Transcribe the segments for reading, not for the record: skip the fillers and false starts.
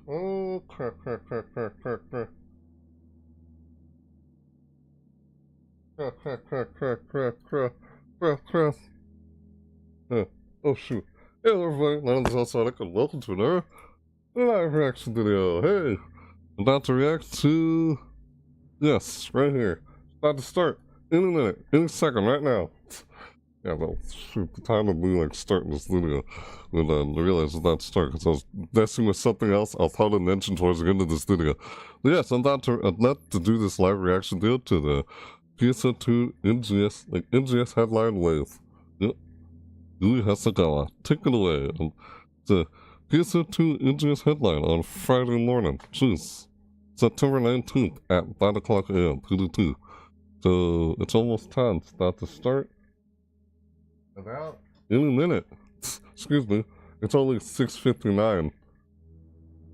Oh, crap, crap, crap, crap, crap, crap. Crap, crap, crap, crap, crap, crap, crap, crap. Oh, shoot. Hey, everybody, my name is Alsonic, and welcome to another live reaction video. Hey, I'm about to react to... Yes, right here. About to start in a minute, in a second, right now. Yeah, well, shoot, the time of me, like, starting this video, when I realized it's about to start, because I was messing with something else I'll probably mention towards the end of this video. But yes, I'm about to do this live reaction video to the PSO2 NGS Headline WAVE. Yep. Yui Hasegawa, take it away. The PSO2 NGS Headline on Friday morning. Jeez. September 19th at 9 o'clock a.m. PDT. So, it's almost time. It's about to start. About in a minute. Excuse me. It's only 6:59.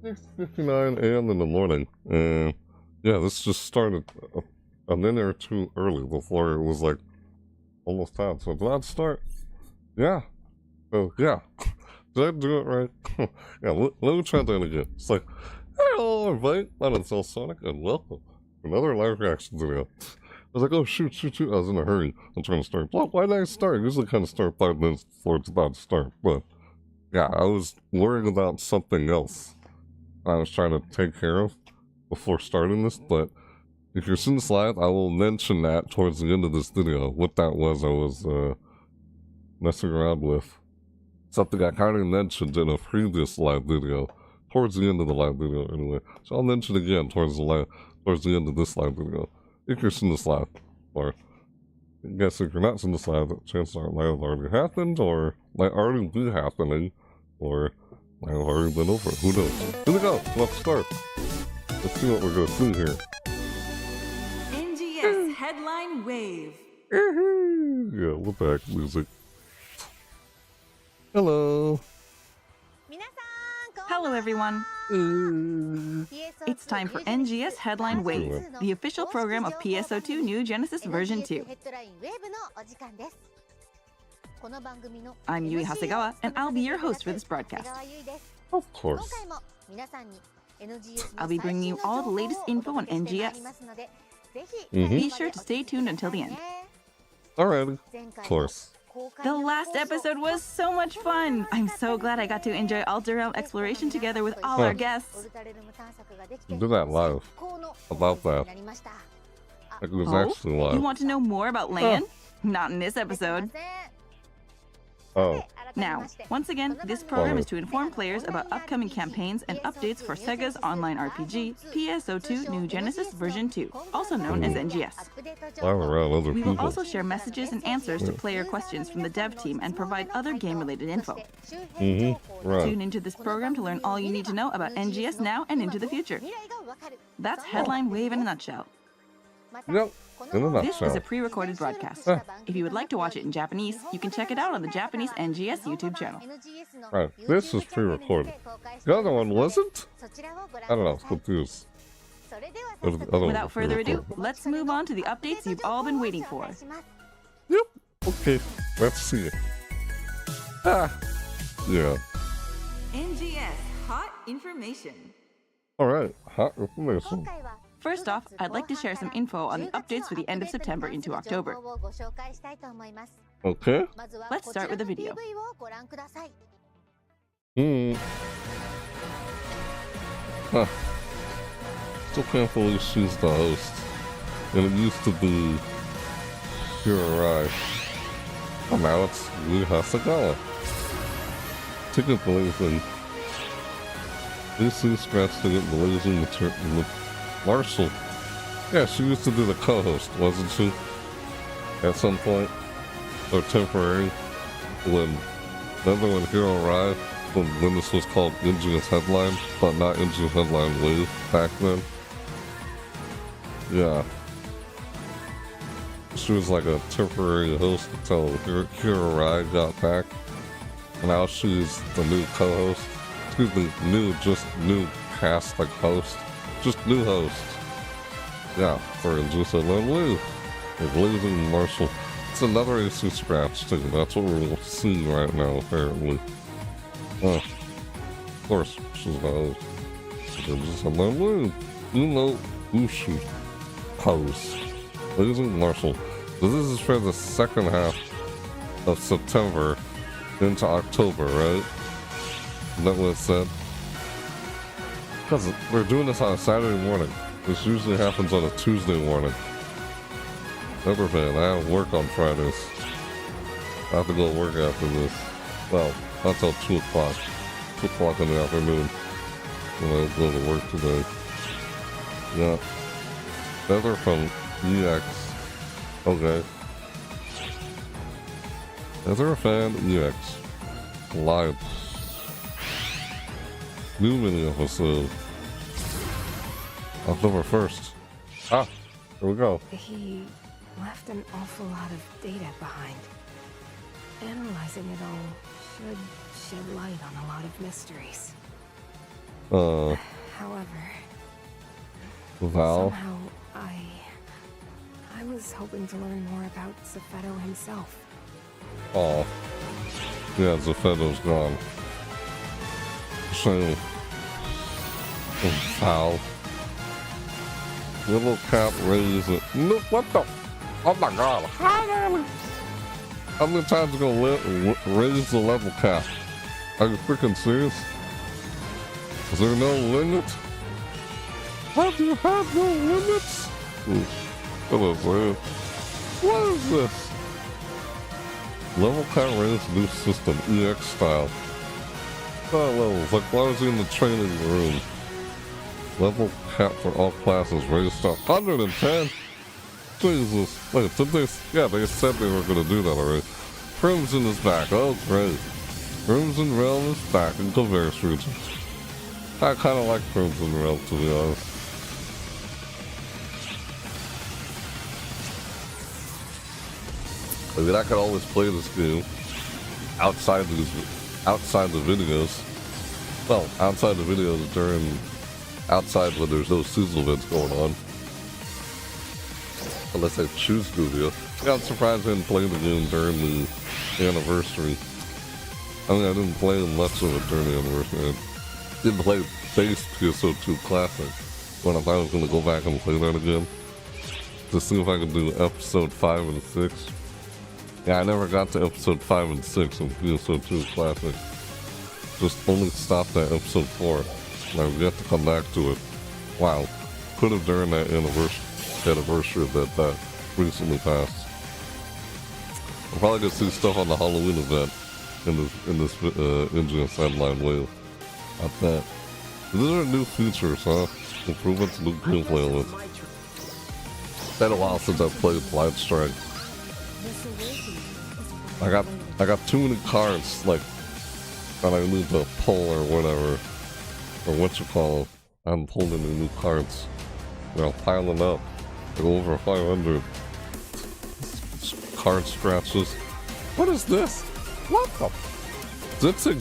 6:59 a.m. in the morning. And yeah, this just started a minute or two early before it was like almost time. So it's about to start. Yeah. So yeah. Did I do it right? Yeah, let me try that again. It's like, hello everybody, my name is Alsonic and welcome to another live reaction video. I was like, oh shoot. I was in a hurry. I'm trying to start. Well, why did I start? I usually kind of start 5 minutes before it's about to start. But yeah, I was worrying about something else I was trying to take care of before starting this. But if you're seeing this live, I will mention that towards the end of this video. What that was I was messing around with. Something I kind of mentioned in a previous live video. Towards the end of the live video anyway. So I'll mention it again towards the end of this live video. If you're seeing this live, or I guess if you're not seeing this live, chances are it might have already happened, or might already be happening, or might have already been over. Who knows? Here we go. Let's start. Let's see what we're going to see here. NGS Headline WAVE. Yeah, what the heck music? Hello. Hello everyone. It's time for NGS Headline WAVE, the official program of PSO2 New Genesis version 2. I'm Yui Hasegawa, and I'll be your host for this broadcast. Of course. I'll be bringing you all the latest info on NGS. Be sure to stay tuned until the end. Alrighty. Of course. The last episode was so much fun! I'm so glad I got to enjoy Alter Realm exploration together with all our guests. Do that live. About that. It was actually live. You want to know more about land? Not in this episode. Oh. Now, once again, this program is to inform players about upcoming campaigns and updates for Sega's online RPG, PSO2 New Genesis version 2, also known as NGS. I'm around other We people. will also share messages and answers to player questions from the dev team and provide other game-related info. Right. Tune into this program to learn all you need to know about NGS now and into the future. That's Headline WAVE in a nutshell. Yep. In a This is nutshell. a pre-recorded broadcast. If you would like to watch it in Japanese, you can check it out on the Japanese NGS YouTube channel. Right. This is pre-recorded. The other one wasn't? I don't know. I was confused. Without further ado, let's move on to the updates you've all been waiting for. Yep. Okay. Let's see it. Ah. Yeah. NGS Hot Information. Alright. Hot information. First off, I'd like to share some info on the updates for the end of September into October. Okay. Let's start with the video. Huh. Still can't believe she's the host. And it used to be Hirai. And now it's Yui Hasegawa. Ticket blazing. DC scratched ticket blazing with Marshall. Yeah, she used to be the co-host, wasn't she? At some point. Or temporary. Remember when Hero arrived? When this was called NGS Headline, but not NGS Headline WAVE back then. Yeah. She was like a temporary host until Hero Ride got back. And now she's the new co-host. Excuse me, just new cast, like host. Just new host. Yeah, for NGS Headline WAVE. Like Blazing Marshall. It's another AC scratch too. That's what we're seeing right now, apparently. Of course, she's the host. NGS Headline WAVE. Ushi Pose. Losing Marshall. So this is for the second half of September into October, right? Is that what it said? Because we're doing this on a Saturday morning. This usually happens on a Tuesday morning. Never been. I have work on Fridays. I have to go to work after this. Well, not till 2 o'clock. 2 o'clock in the afternoon. When I go to work today. Yeah. Feather from EX. Okay. Feather fan EX. Live. New mini episode. October 1st. Ah, here we go. He left an awful lot of data behind. Analyzing it all should shed light on a lot of mysteries. However, Val. somehow I was hoping to learn more about Zafeto himself. Oh. Yeah, Zafeto's gone. So, Val. Little cap raise it. No, what the? Oh my god. How many times are gonna raise the level cap? Are you freaking serious? Is there no limit? Have you had no limits? What is this? Level cap raise new system, EX style. Levels, like why was he in the training room? Level cap for all classes raised to 110. Jesus. Wait, did they? Yeah, they said they were going to do that already. Crimson is back. Oh, great. Crimson Realm is back in Converse region. I kind of like Crimson Realm, to be honest. I mean, I could always play this game outside the videos. Well, outside the videos outside when there's no seasonal events going on. Unless I choose to do. Yeah, I'm surprised I didn't play the game during the anniversary. I mean, I didn't play much of it during the anniversary. I didn't play base PSO2 Classic. But I thought I was going to go back and play that again. To see if I could do episode 5 and 6. Yeah, I never got to episode 5 and 6 of PSO2 Classic. Just only stopped at episode 4. And I've yet to come back to it. Wow. Could have during that anniversary that recently passed. I'm probably gonna see stuff on the Halloween event in this NGS Headline WAVE. At that. These are new features, huh? Improvements, new gameplay elements. It's been a while since I played Light Strike. I got too many cards like that I need to pull or whatever. Or what you call it. I'm pulling any new cards. They're piling up. Like over 500 card scratches. What is this? What the? Is this a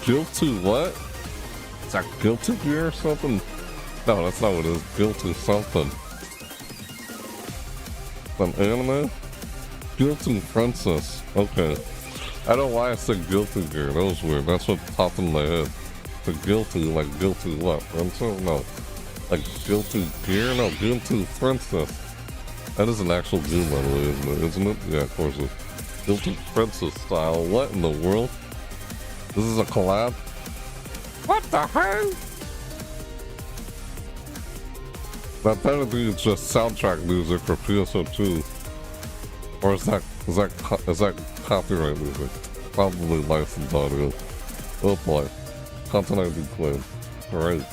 guilty what? Is that guilty gear or something? No, that's not what it is. Guilty something. An anime? Guilty Princess. Okay. I don't know why I said guilty gear. That was weird. That's what popped in my head. The guilty, like guilty what? Princess? No. Like guilty gear? No, guilty princess. That is an actual game, by the way, isn't it? Yeah, of course it is. Guilty princess style. What in the world? This is a collab? What the hell? That technically is just soundtrack music for PSO2. Or is that copyright music? Probably licensed audio. Oh boy. Content ID claim. Alright.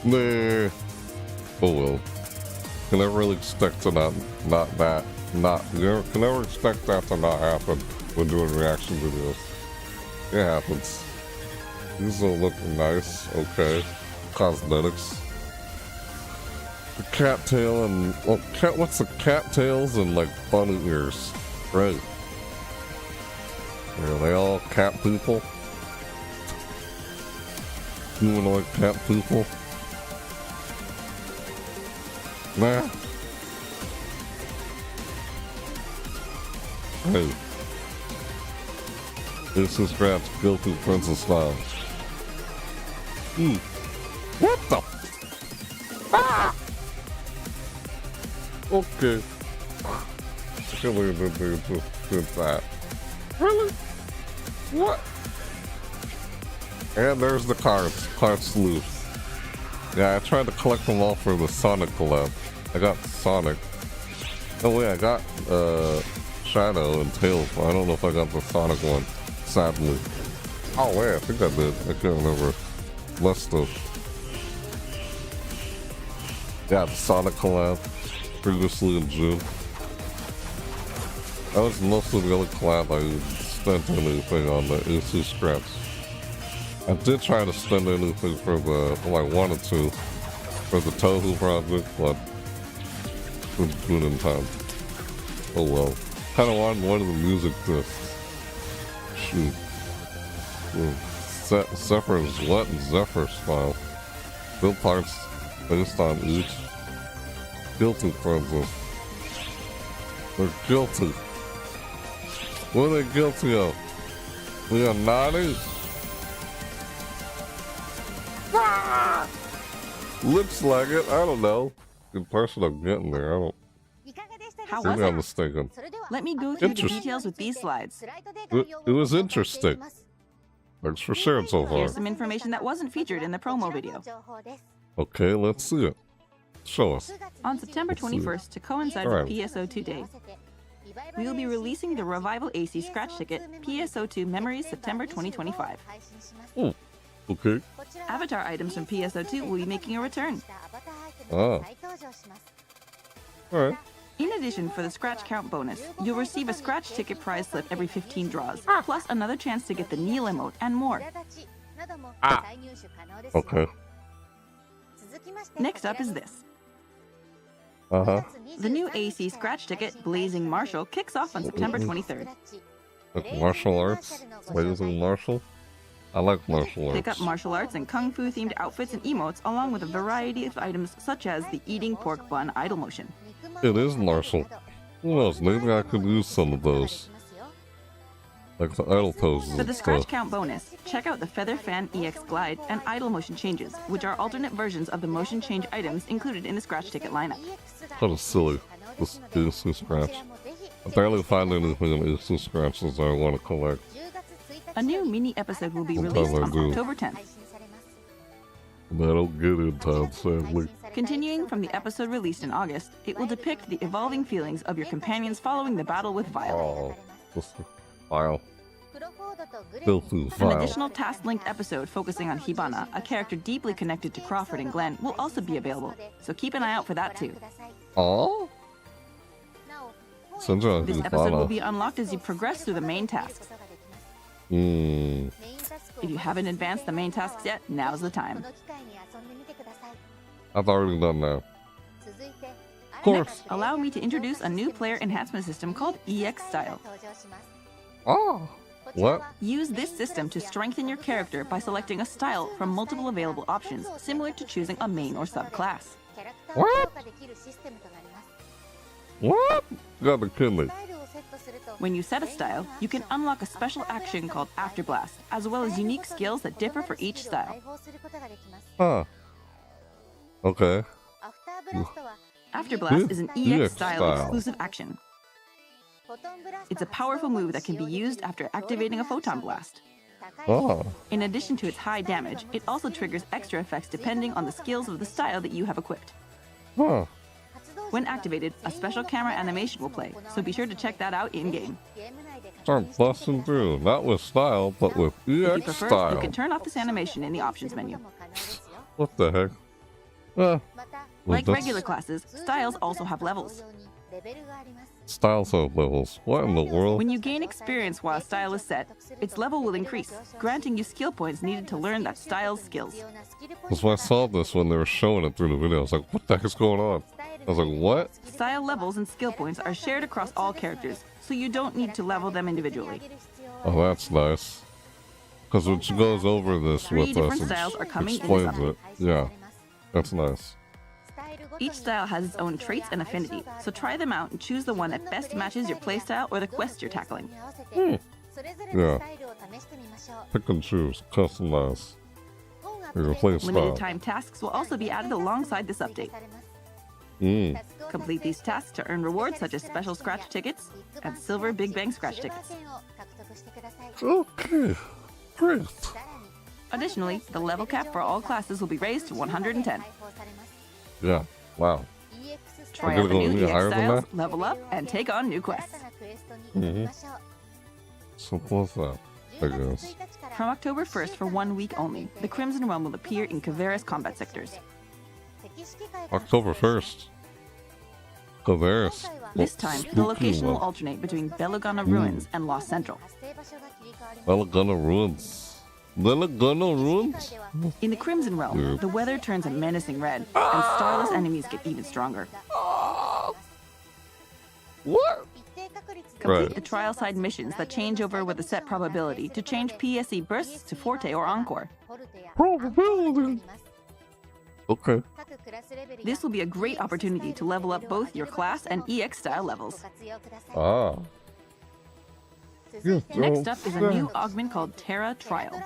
Nah. Oh well. Can never really expect to can never expect that to not happen when doing reaction videos. It happens. These will look nice, okay. Cosmetics. The cattail and what's the cattails and like bunny ears? Right. Are they all cat people? Humanoid cat people? Nah. Hey. This is Scratch Guilty Princess style. What the? Ah! Okay. I can't believe that they just did that. Really? What? And there's the cards. Cards loose. Yeah, I tried to collect them all for the Sonic collab. I got Sonic. Oh wait, I got Shadow and Tails. I don't know if I got the Sonic one. Sadly. Oh wait, I think I did. I can't remember. Must have. Yeah, the Sonic collab. Previously in June. That was most of the other collab I spent anything on the Usu scraps. I did try to spend anything for the, well, I wanted to, for the Tohu project, but couldn't do it in time. Oh well. Kinda wanted one of the music discs. Shoot. Zephyr's what? Zephyr style. Build parts based on each. Guilty friends. They're guilty. What are they guilty of? Leonardo? Ah! Looks like it. I don't know. Good person I'm getting there. I don't. How Maybe was I'm it? mistaken. Let me go through the details with these slides. It was interesting. Thanks for sharing so far. Here's some information that wasn't featured in the promo video. Okay, let's see it. Show us. On September 21st, to coincide Alright. with PSO2 Day, we will be releasing the Revival AC Scratch Ticket PSO2 Memories September 2025. Oh, okay. Avatar items from PSO2 will be making a return. Ah. Alright. In addition, for the scratch count bonus, you'll receive a scratch ticket prize slip every 15 draws, plus another chance to get the Neil emote and more. Ah. Okay. Next up is this. Uh-huh. The new AC scratch ticket, Blazing Marshall, kicks off on September 23rd. Like martial arts? Blazing martial? I like martial arts. Pick up martial arts and kung fu themed outfits and emotes, along with a variety of items such as the eating pork bun idle motion. It is martial. Who knows? Maybe I could use some of those. Like the idle poses For and the scratch stuff. count bonus, check out the Feather Fan EX Glide and idle motion changes, which are alternate versions of the motion change items included in the scratch ticket lineup. Kind of silly. This Usu scratch. I barely find anything in Usu scratches I want to collect. A new mini episode will be Sometimes released I on do. October 10th. And I don't get it in time, sadly. Continuing from the episode released in August, it will depict the evolving feelings of your companions following the battle with Vile. Oh, this file. Filthy An file. additional task-linked episode focusing on Hibana, a character deeply connected to Crawford and Glenn, will also be available, so keep an eye out for that too. Oh? Senja This episode will Hibana. be unlocked as you progress through the main tasks. If you haven't advanced the main tasks yet, now's the time. I've already done that. Of course. Next, allow me to introduce a new player enhancement system called EX Style. Oh. What? Use this system to strengthen your character by selecting a style from multiple available options, similar to choosing a main or subclass. What? What? You gotta be kidding me. When you set a style, you can unlock a special action called After Blast, as well as unique skills that differ for each style. Huh. Okay. After Blast is an EX EX style style. exclusive action. It's a powerful move that can be used after activating a Photon Blast. Oh. In addition to its high damage, it also triggers extra effects depending on the skills of the style that you have equipped. Huh. When activated, a special camera animation will play, so be sure to check that out in-game. Start busting through. Not with style, but with If you EX prefer, style. you can turn off this animation in the options menu. What the heck? Well, Like that's- regular classes, styles also have levels. Styles have levels. What in the world? When you gain experience while a style is set, its level will increase, granting you skill points needed to learn that style's skills. That's why I saw this when they were showing it through the video. I was like, what the heck is going on? I was like, what? Style levels and skill points are shared across all characters, so you don't need to level them individually. Oh, that's nice. Because when she goes over this 3 with us different and styles are coming in this explains update. it. Yeah, that's nice. Each style has its own traits and affinity, so try them out and choose the one that best matches your playstyle or the quest you're tackling. Yeah. Pick and choose. Customize. Your play style. Limited time tasks will also be added alongside this update. Complete these tasks to earn rewards such as special scratch tickets and silver Big Bang scratch tickets. Okay, great. Additionally, the level cap for all classes will be raised to 110. Yeah, wow. Try We're out the gonna go new any higher EX than styles, that? level up, and take on new quests. Simple as that, I guess. From October 1st for 1 week only, the Crimson Realm will appear in Kavera's combat sectors. October 1st. Kavaris. This time, the location will alternate between Belagana Ruins and Lost Central. Belagana Ruins. Belagana Ruins? In the Crimson Realm, the weather turns a menacing red, and starless enemies get even stronger. What? Complete the trial side missions that change over with a set probability to change PSE bursts to Forte or Encore. Probability. Okay. This will be a great opportunity to level up both your class and EX style levels. Ah. Yes, Next up is a new augment called Terra Trial.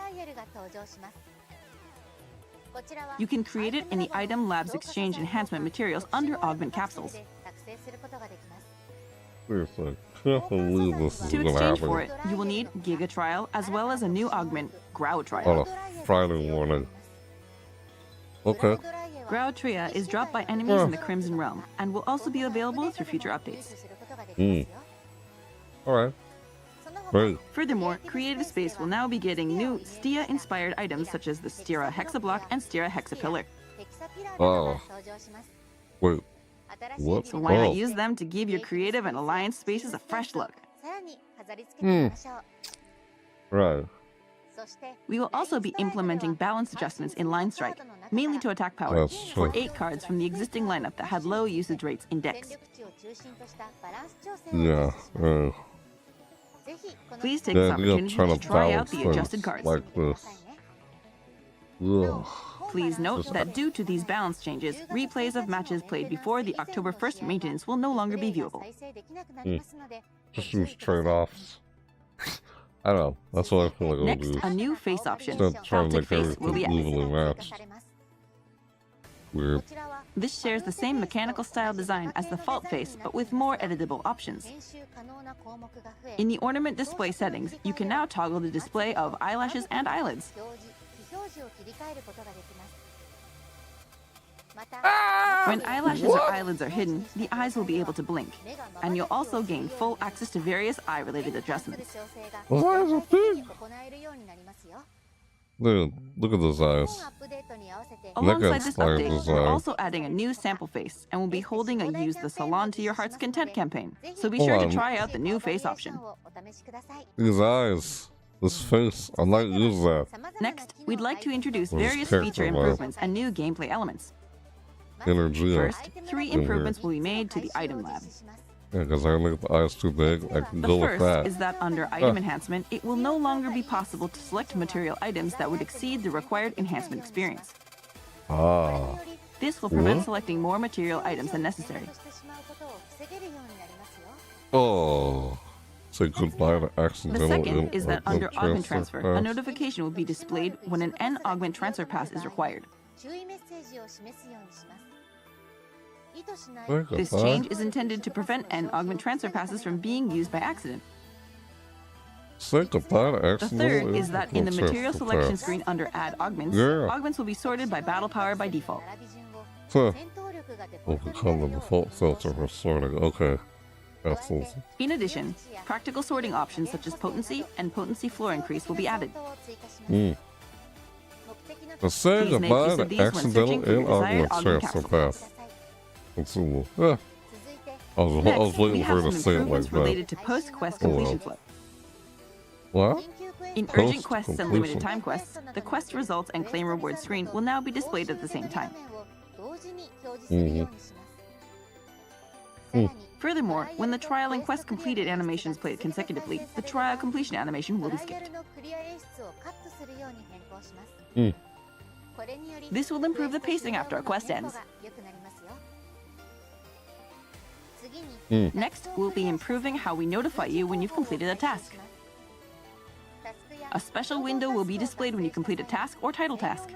You can create it in the Item Labs Exchange enhancement materials under augment capsules. Seriously, can't believe this is To gonna exchange happen for it, you will need Giga Trial as well as a new augment, Grau on Trial. a Friday morning. Okay. Grau Tria is dropped by enemies in the Crimson Realm and will also be available through future updates. Alright. Great. Furthermore, Creative Space will now be getting new Stia-inspired items such as the Stira Hexablock and Stira Hexapillar. Oh. Wait. What? So why Oh. not use them to give your creative and alliance spaces a fresh look? Right. We will also be implementing balance adjustments in Line Strike, mainly to attack power, That's for true. 8 cards from the existing lineup that had low usage rates in decks. Yeah. Please take this Yeah, you're opportunity trying to to try out balance the adjusted things cards. like this. Ugh. Please note that due to these balance changes, replays of matches played before the October 1st maintenance will no longer be viewable. Just use trade-offs. I don't know. That's what I feel like I'll Next, do. a new face option, Instead of trying to Celtic make Face, will be everything added. evenly matched. Weird. This shares the same mechanical style design as the Fault Face, but with more editable options. In the ornament display settings, you can now toggle the display of eyelashes and eyelids. When eyelashes or eyelids are hidden, the eyes will be able to blink, and you'll also gain full access to various eye-related adjustments. Why is it big? Dude, look at those eyes. Alongside this inspired update, design. we're also adding a new sample face, and we'll be holding a Use the Salon to Your Heart's Content campaign. So be Hold sure on. to try out the new face option. These eyes. This face. I might use that. Next, we'd like to introduce What is various character feature mode? improvements and new gameplay elements. Energy. First, 3 improvements will be made to the item lab. Yeah, because I make the eyes too big. I can The go with first that. is that under item enhancement, it will no longer be possible to select material items that would exceed the required enhancement experience. Ah. This will prevent What? selecting more material items than necessary. Oh. Say goodbye to The accidental second is that under augment transfer transfer, a pass. notification will be displayed when an N augment transfer pass is required. Say This goodbye. change is intended to prevent N augment transfer passes from being used by accident. Say goodbye to The accidental third is that in the transfer material selection pass. screen under Add Augments, Yeah. augments will be sorted by battle power by default. Huh. Will become the default filter for sorting. Okay. Capsules. In addition, practical sorting options such as potency and potency floor increase will be added. But say Please make goodbye use to of these when accidental searching for your and desired augment augment transfer capsule. path. Consumable. Yeah. I was Next, we waiting have for her some to say it like improvements that. related to post-quest Oh, well. completion flow. What? In urgent quests and Post-completion. limited time quests, the quest results and claim reward screen will now be displayed at the same time. Furthermore, when the trial and quest completed animations played consecutively, the trial completion animation will be skipped. This will improve the pacing after a quest ends. Next, we'll be improving how we notify you when you've completed a task. A special window will be displayed when you complete a task or title task.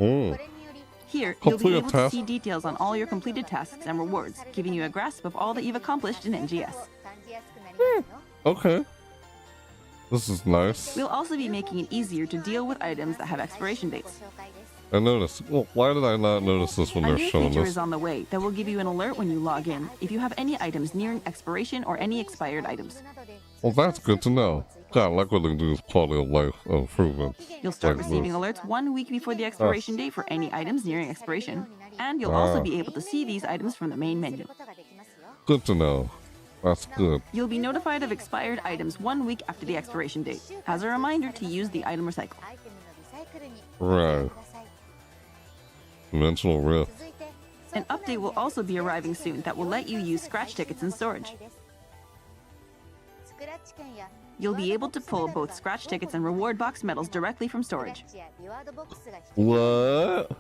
Oh, Here, you'll be Complete a able to task. see details on all your completed tasks and rewards, giving you a grasp of all that you've accomplished in NGS. okay. This is nice. We'll also be making it easier to deal with items that have expiration dates. I noticed. Well, why did I not notice this when A they're new showing feature this? is on the way that will give you an alert when you log in if you have any items nearing expiration or any expired items. Well, that's good to know. God, I like what they do is quality of life improvements. You'll start Like receiving this. alerts 1 week before the expiration date for any items nearing expiration, and you'll also be able to see these items from the main menu. Good to know. That's good. You'll be notified of expired items 1 week after the expiration date, as a reminder to use the item recycle. Right. Dimensional rift. An update will also be arriving soon that will let you use scratch tickets in storage. You'll be able to pull both scratch tickets and reward box medals directly from storage. What?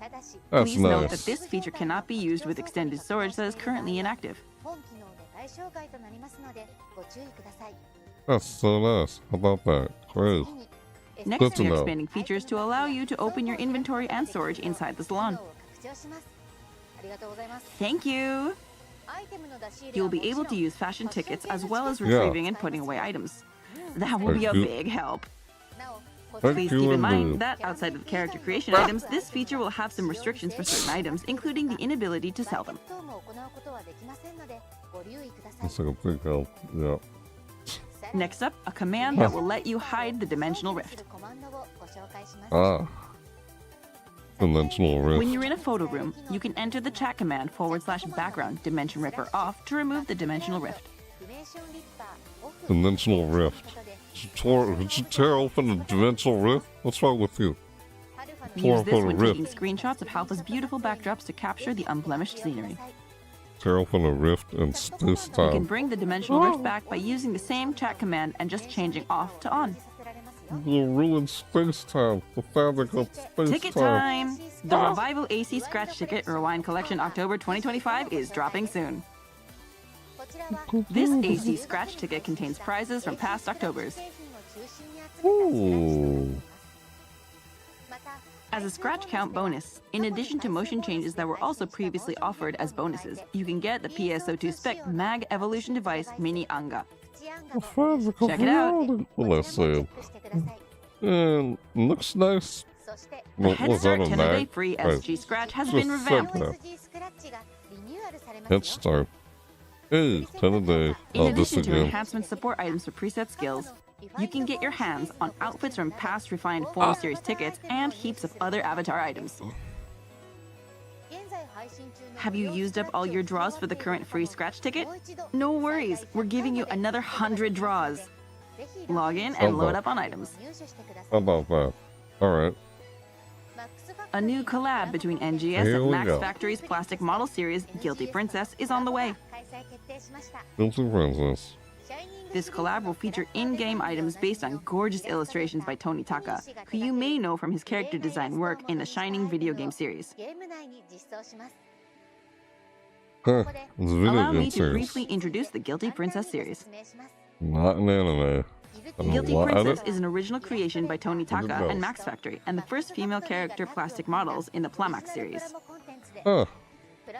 That's Please note that nice. this feature cannot be used with extended storage that is currently inactive. That's so nice. How about that? Great. Good Next, to we are know. expanding features to allow you to open your inventory and storage inside the salon. Thank you! You'll be able to use fashion tickets as well as retrieving and putting away items. That will be a Thank you. big help. Thank Please you keep in indeed. mind that outside of the character creation items, this feature will have some restrictions for certain items, including the inability to sell them. That's like a big help. Yeah. Next up, a command that will let you hide the dimensional rift. Ah. Dimensional rift. When you're in a photo room, you can enter the chat command /background dimension ripper off to remove the dimensional rift. Dimensional rift. Did you tear open a dimensional rift? What's wrong with you? Tore Use this open a when rift. taking screenshots of Halpa's beautiful backdrops to capture the unblemished scenery. Tear open a rift in space You can time. bring the dimensional rift back by using the same chat command and just changing off to on. You'll ruin space time. The fabric of space Ticket time! The Revival AC Scratch Ticket Rewind Collection October 2025 is dropping soon. This AC Scratch Ticket contains prizes from past Octobers. Ooh. As a scratch count bonus, in addition to motion changes that were also previously offered as bonuses, you can get the PSO2 Spec Mag Evolution Device Mini Anga. The fabric of Check it out. reality. Well, I say. And looks nice. The Well, Head was that Start a 10-day mag? free Right. SG Scratch has Just been said revamped. that. Head Start. Hey, 10 a day. In Oh, this addition to again. enhancement support items for preset skills, you can get your hands on outfits from past refined Forum Series tickets and heaps of other avatar items. Have you used up all your draws for the current free scratch ticket? No worries, we're giving you another 100 draws. Log in and load up on items. How about that? Alright. A new collab between NGS Here and we Max go. Factory's plastic model series, Guilty Princess, is on the way. Guilty Princess. This collab will feature in-game items based on gorgeous illustrations by Tony Taka, who you may know from his character design work in the Shining video game series. Huh. It's a video Allow game me to series. briefly introduce the Guilty Princess series. Not an anime. I don't Guilty know why. Princess is an original creation by Tony Taka know. and Max Factory, and the first female character plastic models in the Plamax series. Huh.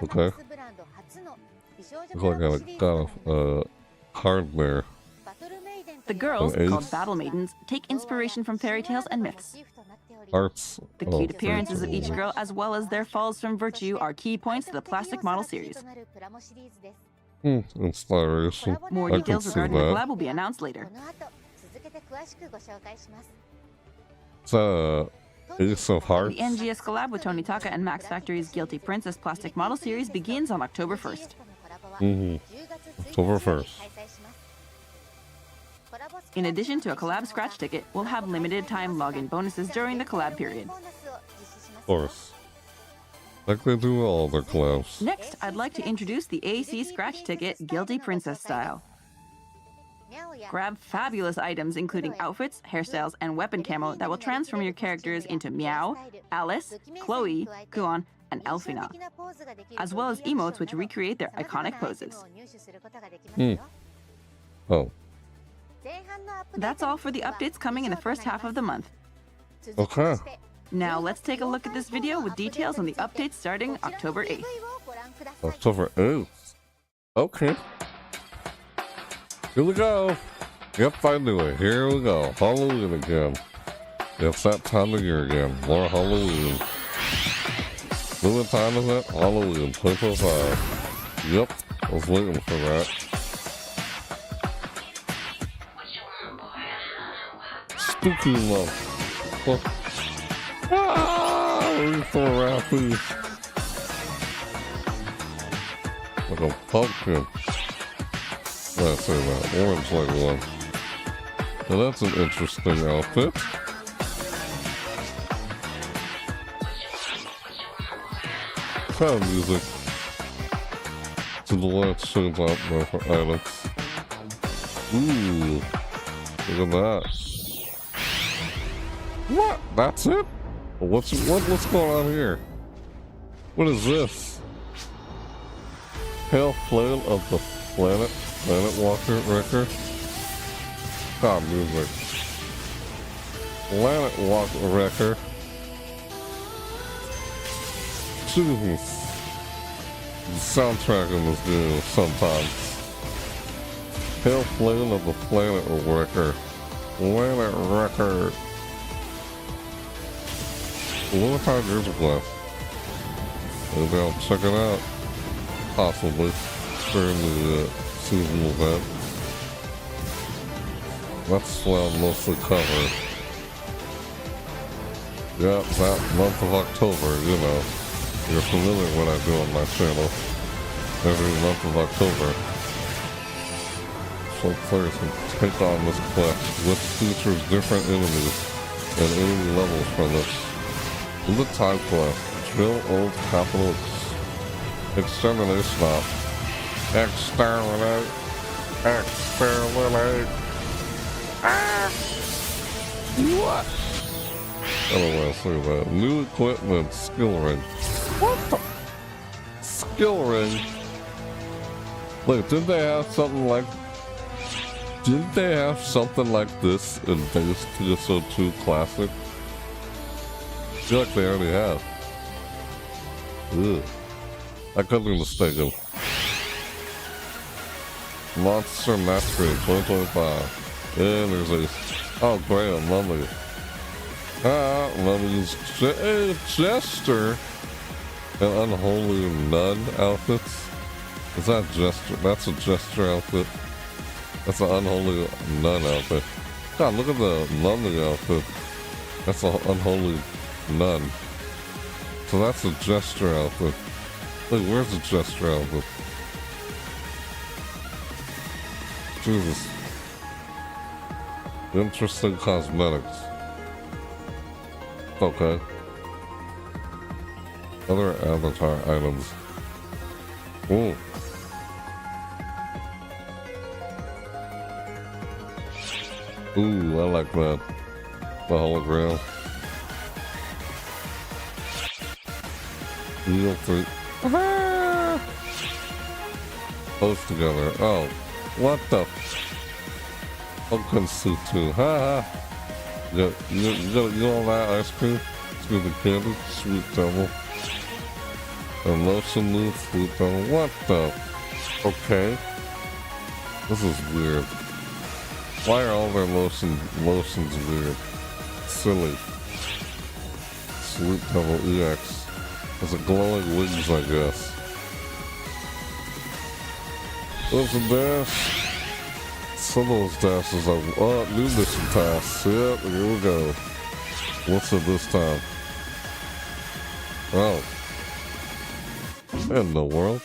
Okay. Looks like I got a hardware. The girls, An called ace. Battle Maidens, take inspiration from fairy tales and myths. Arts. The oh, cute appearances of each fairy girl, as well as their falls from virtue, are key points to the plastic model series. tales. Inspiration. More I can details see regarding the that. collab will be announced later. It's Ace of Hearts. The NGS collab with Tony Taka and Max Factory's Guilty Princess plastic model series begins on October 1st. October 1st. In addition to a collab scratch ticket, we'll have limited time login bonuses during the collab period. Of course. Like they do all their collabs. Next, I'd like to introduce the AC scratch ticket Guilty Princess style. Grab fabulous items including outfits, hairstyles, and weapon camo that will transform your characters into Meow, Alice, Chloe, Kuon, and Elfina, as well as emotes which recreate their iconic poses. Oh. That's all for the updates coming in the first half of the month. Okay. Now let's take a look at this video with details on the updates starting October 8th. October 8th. Okay. Here we go. Yep, I knew it. Here we go. Halloween again. It's that time of year again. More Halloween. What time is it? Halloween 2025. Yep, I was waiting for that. Spooky love. Oh. Ah, we throw around these. Like a pumpkin. Let's say that. Orange like one. Now that's an interesting outfit. Kind of music to the left shows out there for items. Ooh, look at that. What? That's it? What's going on here? What is this? Pale Flame of the Planet Walker Wrecker. God, music. Planet Walker Wrecker. Jesus. The soundtrack in this game sometimes. Pale Flame of the Planet Wrecker. Planet Wrecker. What time years ago? Maybe I'll check it out. Possibly. During the seasonal event. That's mostly covered. Yeah, that month of October, you know. You're familiar with what I do on my channel. Every month of October. So players can take on this quest, which features different enemies and enemy levels from this. In the time quest, drill old capital extermination off. Exterminate. Exterminate. Ah! What? I don't want to say that. New equipment, skill ring. What the? Skill ring? Look, didn't they have something like... Didn't they have something like this in base TSO2 Classic? I feel like they already have. Ugh. I could be mistaken. Monster Masquerade 2025. And there's a... Oh, great, a mummy. Ah, mummy's Jester and Unholy Nun outfits. Is that Jester? That's a Jester outfit. That's an Unholy Nun outfit. God, look at the mummy outfit. That's an Unholy Nun. So that's a Jester outfit. Look, where's the Jester outfit? Jesus. Interesting cosmetics. Okay. Other avatar items. Ooh. Ooh, I like that. The hologram. Real fruit. Both together. Oh. What the? Pumpkin soup too. Ha ha. You all that ice cream? Through the candy? Sweet devil. And lotion move, sweet devil. What the? Okay. This is weird. Why are all their lotions weird? Silly. Sweet devil EX. It's a glowing wings, I guess. Those are dash. Some of those dashes are new mission tasks. Yep, here we go. What's it this time? Oh. In the world.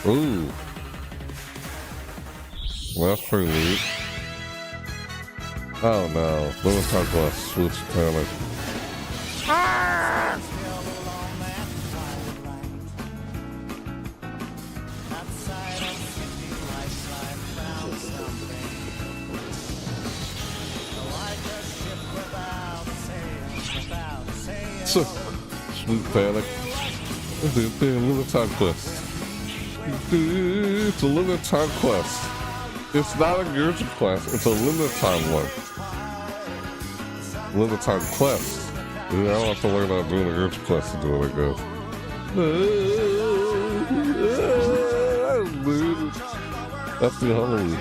Ooh. Well, that's pretty neat. Oh no. Let me talk about Switch Panic. Ah! Sweet Panic. It's a little time quest. It's a little time quest. It's not a Gurja quest, it's a limited time one. Limited time quest. Yeah, I don't have to learn how to do a Gurja quest to do it, I guess. That's the Halloween.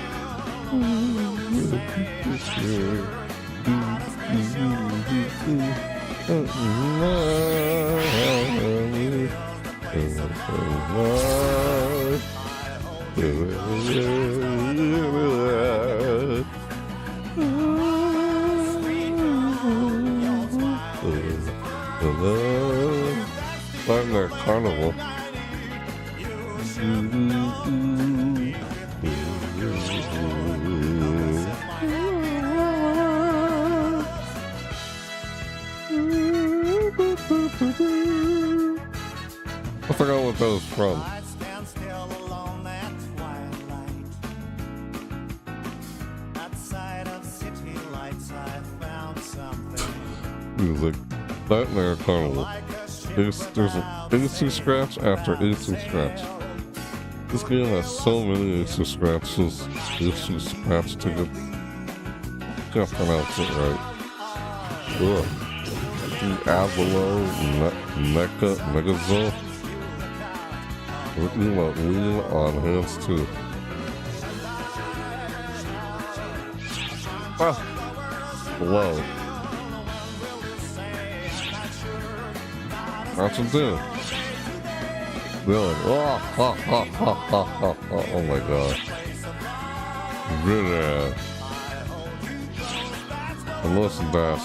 Nightmare Carnival. I forgot what that was from. Music. Nightmare Carnival. There's an AC scratch after AC scratch. This game has so many AC scratches. AC scratch tickets. Can't pronounce it right. Ugh. Diablo, Megazord. Lean on hands too. Ah! Low. That's a dude. Really? Oh, ha, ha, ha, ha, ha, oh my god. Really? And listen to that.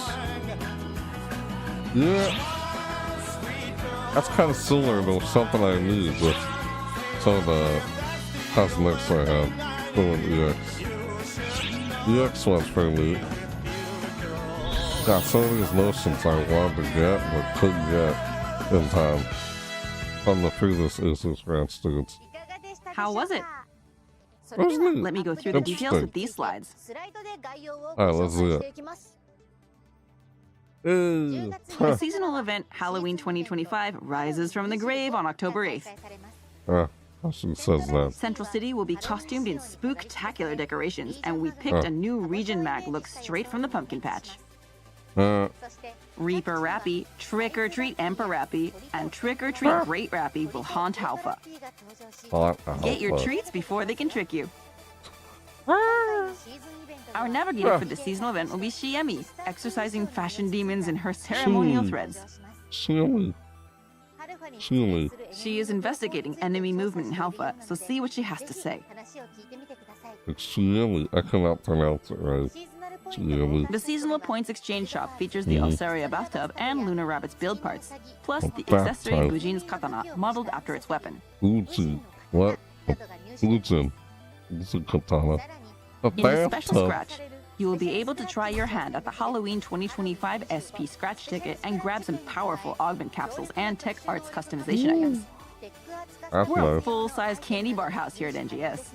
Yeah. That's kind of similar to something I need with some of the cosmetics I have doing EX. EX one's pretty neat. Got some of these lotions I wanted to get but couldn't get in time on the previous AC scratch dudes. How was it? Wasn't it? Let me go through the details with these slides. Alright, let's do it. The seasonal event Halloween 2025 rises from the grave on October 8th. She says that. Central City will be costumed in spooktacular decorations, and we picked a new region mag look straight from the pumpkin patch. Reaper Rappy, Trick or Treat Emperor Rappy, and Trick or Treat Great Rappy will haunt Halfa. Get your treats before they can trick you. Our navigator for the seasonal event will be Shiemi, exercising fashion demons in her ceremonial threads. Shiemi. She is investigating enemy movement in Halfa, so see what she has to say. It's Shiemi. I cannot pronounce it right. Shiemi. The seasonal points exchange shop features the Alsaria bathtub and Luna Rabbit's build parts, plus the accessory Gujin's katana, modeled after its weapon. Gujin. What? Gujin. It's a katana. In the special scratch, you will be able to try your hand at the Halloween 2025 SP scratch ticket and grab some powerful augment capsules and tech arts customization items. That's We're a nice. full-size candy bar house here at NGS.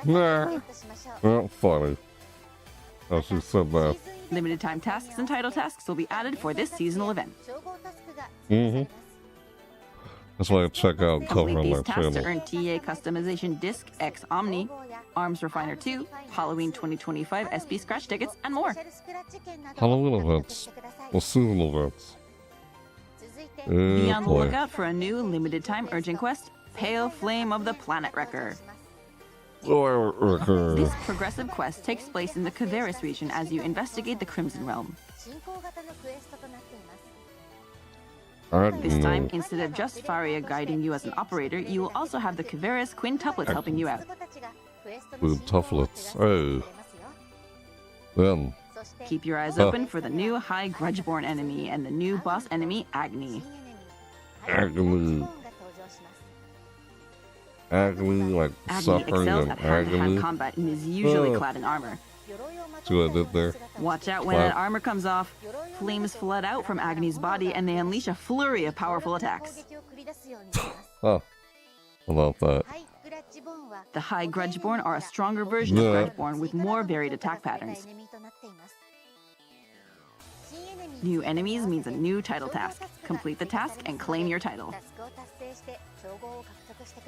Nah. Not funny. Oh, she said that. Limited time tasks and title tasks will be added for this seasonal event. That's why I check out cover Complete on my these tasks to channel. earn TA Customization Disc X Omni, Arms Refiner 2, Halloween 2025 SP scratch tickets, and more. Halloween events. Well, seasonal events. Be on the Boy. lookout for a new limited time urgent quest, Pale Flame of the Planet Wrecker. This progressive quest takes place in the Kaveris region as you investigate the Crimson Realm. This time, instead of just Faria guiding you as an operator, you will also have the Kaveris quintuplets helping you out. With tufflets. Hey. Then. Keep your eyes open for the new High Grudgeborn enemy and the new boss enemy, Agni. Agony. Agony, like Agni suffering excels and at hand-to-hand agony. combat and is usually clad in armor. See what I did there? Watch out when that armor comes off. Flames flood out from Agni's body and they unleash a flurry of powerful attacks. Huh. About that. The High Grudgeborn are a stronger version of Grudgeborn with more varied attack patterns. New enemies means a new title task. Complete the task and claim your title.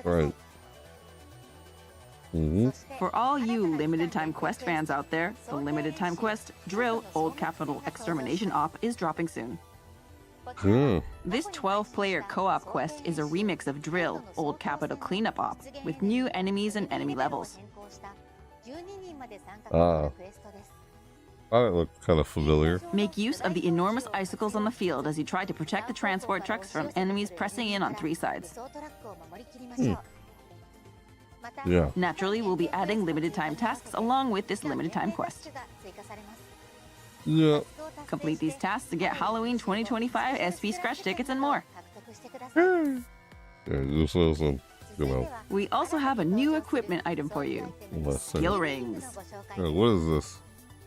Right. For all you limited time quest fans out there, the limited time quest Drill Old Capital Extermination Op is dropping soon. This 12-player co-op quest is a remix of Drill Old Capital Cleanup Op with new enemies and enemy levels. That looked kind of familiar. Make use of the enormous icicles on the field as you try to protect the transport trucks from enemies pressing in on 3 sides. Yeah. Naturally, we'll be adding limited time tasks along with this limited time quest. Yeah. Complete these tasks to get Halloween 2025 SP scratch tickets and more. Yeah, this isn't, you know. We also have a new equipment item for you. Let's see. Skill rings. Yeah, what is this?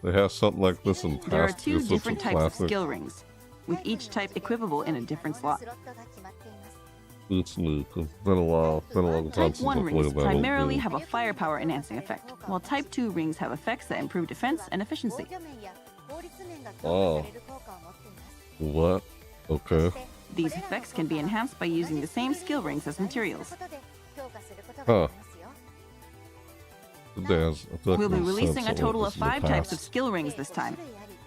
They have something like this in past. There are 2 This looks different types of classic. skill rings, with each type equippable in a different slot. It's new. It's been a while. Been a long time Type since 1 I played rings that primarily old have a firepower enhancing effect, while Type 2 rings have effects that improve defense and efficiency. Oh. What? Okay. These effects can be enhanced by using the same skill rings as materials. Huh. There's, I feel like We'll be there's releasing a sense total this of in the 5 types of past. skill rings this time,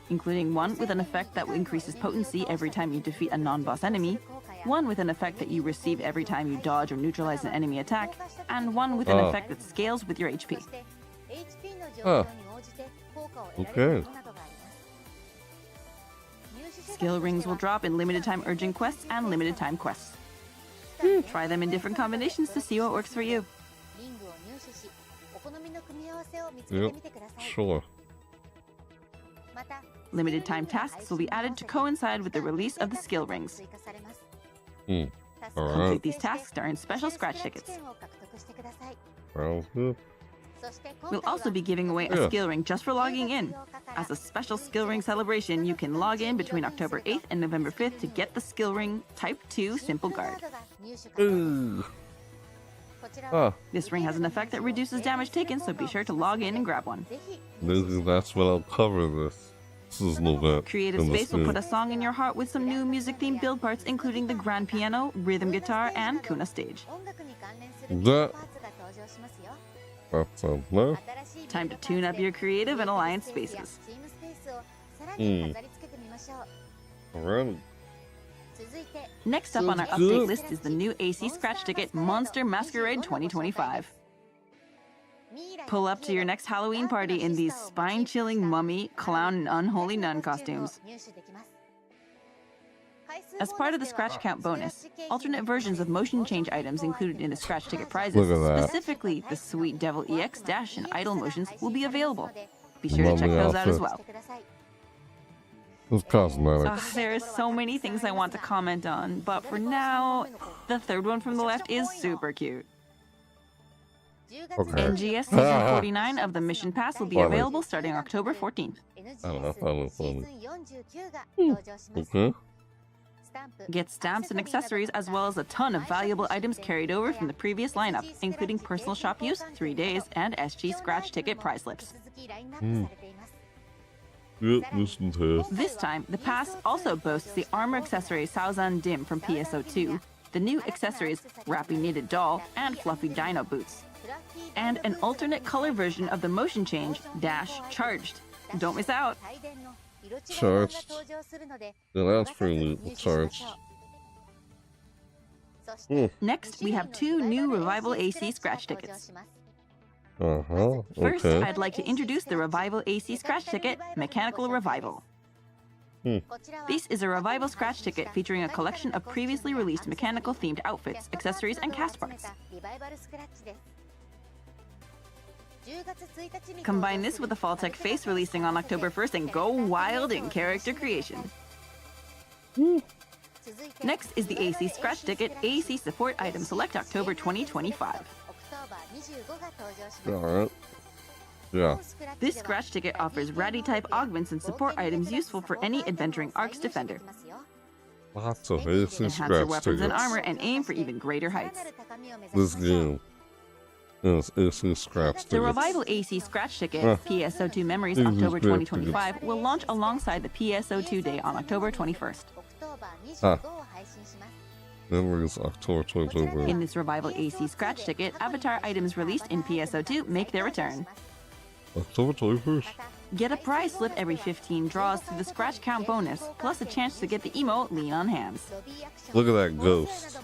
including one with an effect that increases potency every time you defeat a non-boss enemy, one with an effect that you receive every time you dodge or neutralize an enemy attack, and one with an effect that scales with your HP. Huh. Okay. Skill rings will drop in limited time urgent quests and limited time quests. Try them in different combinations to see what works for you. Yep. Sure. Limited time tasks will be added to coincide with the release of the skill rings. Alright. Complete these tasks to earn special scratch tickets. Sounds good. We'll also be giving away a Yeah. skill ring just for logging in. As a special skill ring celebration, you can log in between October 8th and November 5th to get the skill ring Type 2 Simple Guard. Ooh. Ah, This ring has an effect that reduces damage taken, so be sure to log in and grab one. that's what I'll cover this. This is no bad. Creative in this Space will game. put a song in your heart with some new music-themed build parts, including the grand piano, rhythm guitar, and Kuna stage. That sounds nice. Time to tune up your creative and alliance spaces. Alright. Next up on our update list is the new AC scratch ticket Monster Masquerade 2025. Pull up to your next Halloween party in these spine-chilling mummy, clown, and unholy nun costumes. As part of the scratch count bonus, alternate versions of motion change items included in the scratch ticket prizes, Look at that. specifically the Sweet Devil EX Dash and Idle motions, will be available. Be sure to Love check the those out as outfit. well. It's cosmetics. There are so many things I want to comment on, but for now, the third one from the left is super cute. Okay. NGS Season 49 of the Mission Pass will be Funny. available starting October 14th. I don't know. That was funny. Okay. Get stamps and accessories as well as a ton of valuable items carried over from the previous lineup, including personal shop use, 3 days, and SG scratch ticket prize slips. Yep, listen to This time, the pass also boasts the armor accessory Saozan Dim from PSO2, the new accessories Rappy Knitted Doll and Fluffy Dino Boots, and an alternate color version of the motion change Dash Charged. Don't miss out! Charged. Yeah, that's pretty neat. Charged. Next, we have 2 new Revival AC scratch tickets. Uh-huh. First, Okay. I'd like to introduce the Revival AC scratch ticket, Mechanical Revival. This is a Revival scratch ticket featuring a collection of previously released mechanical-themed outfits, accessories, and cast parts. Combine this with the Fall Tech face releasing on October 1st and go wild in character creation. Next is the AC scratch ticket, AC support item select October 2025. Alright. Yeah. This scratch ticket offers ratty-type augments and support items useful for any adventuring Arcs defender. Lots of AC Enhance your scratch weapons and tickets. armor and aim for even greater heights. This game is AC scratch tickets. The Revival AC scratch ticket, Huh. PSO2 Memories These are October scratch 2025, will launch alongside the PSO2 Day on October 21st. Huh. Memories October 2023. In this revival AC scratch ticket, avatar items released in PSO2 make their return. October 21st. Get a prize slip every 15 draws through the scratch count bonus, plus a chance to get the emote Lean on Hands. Look at that ghost.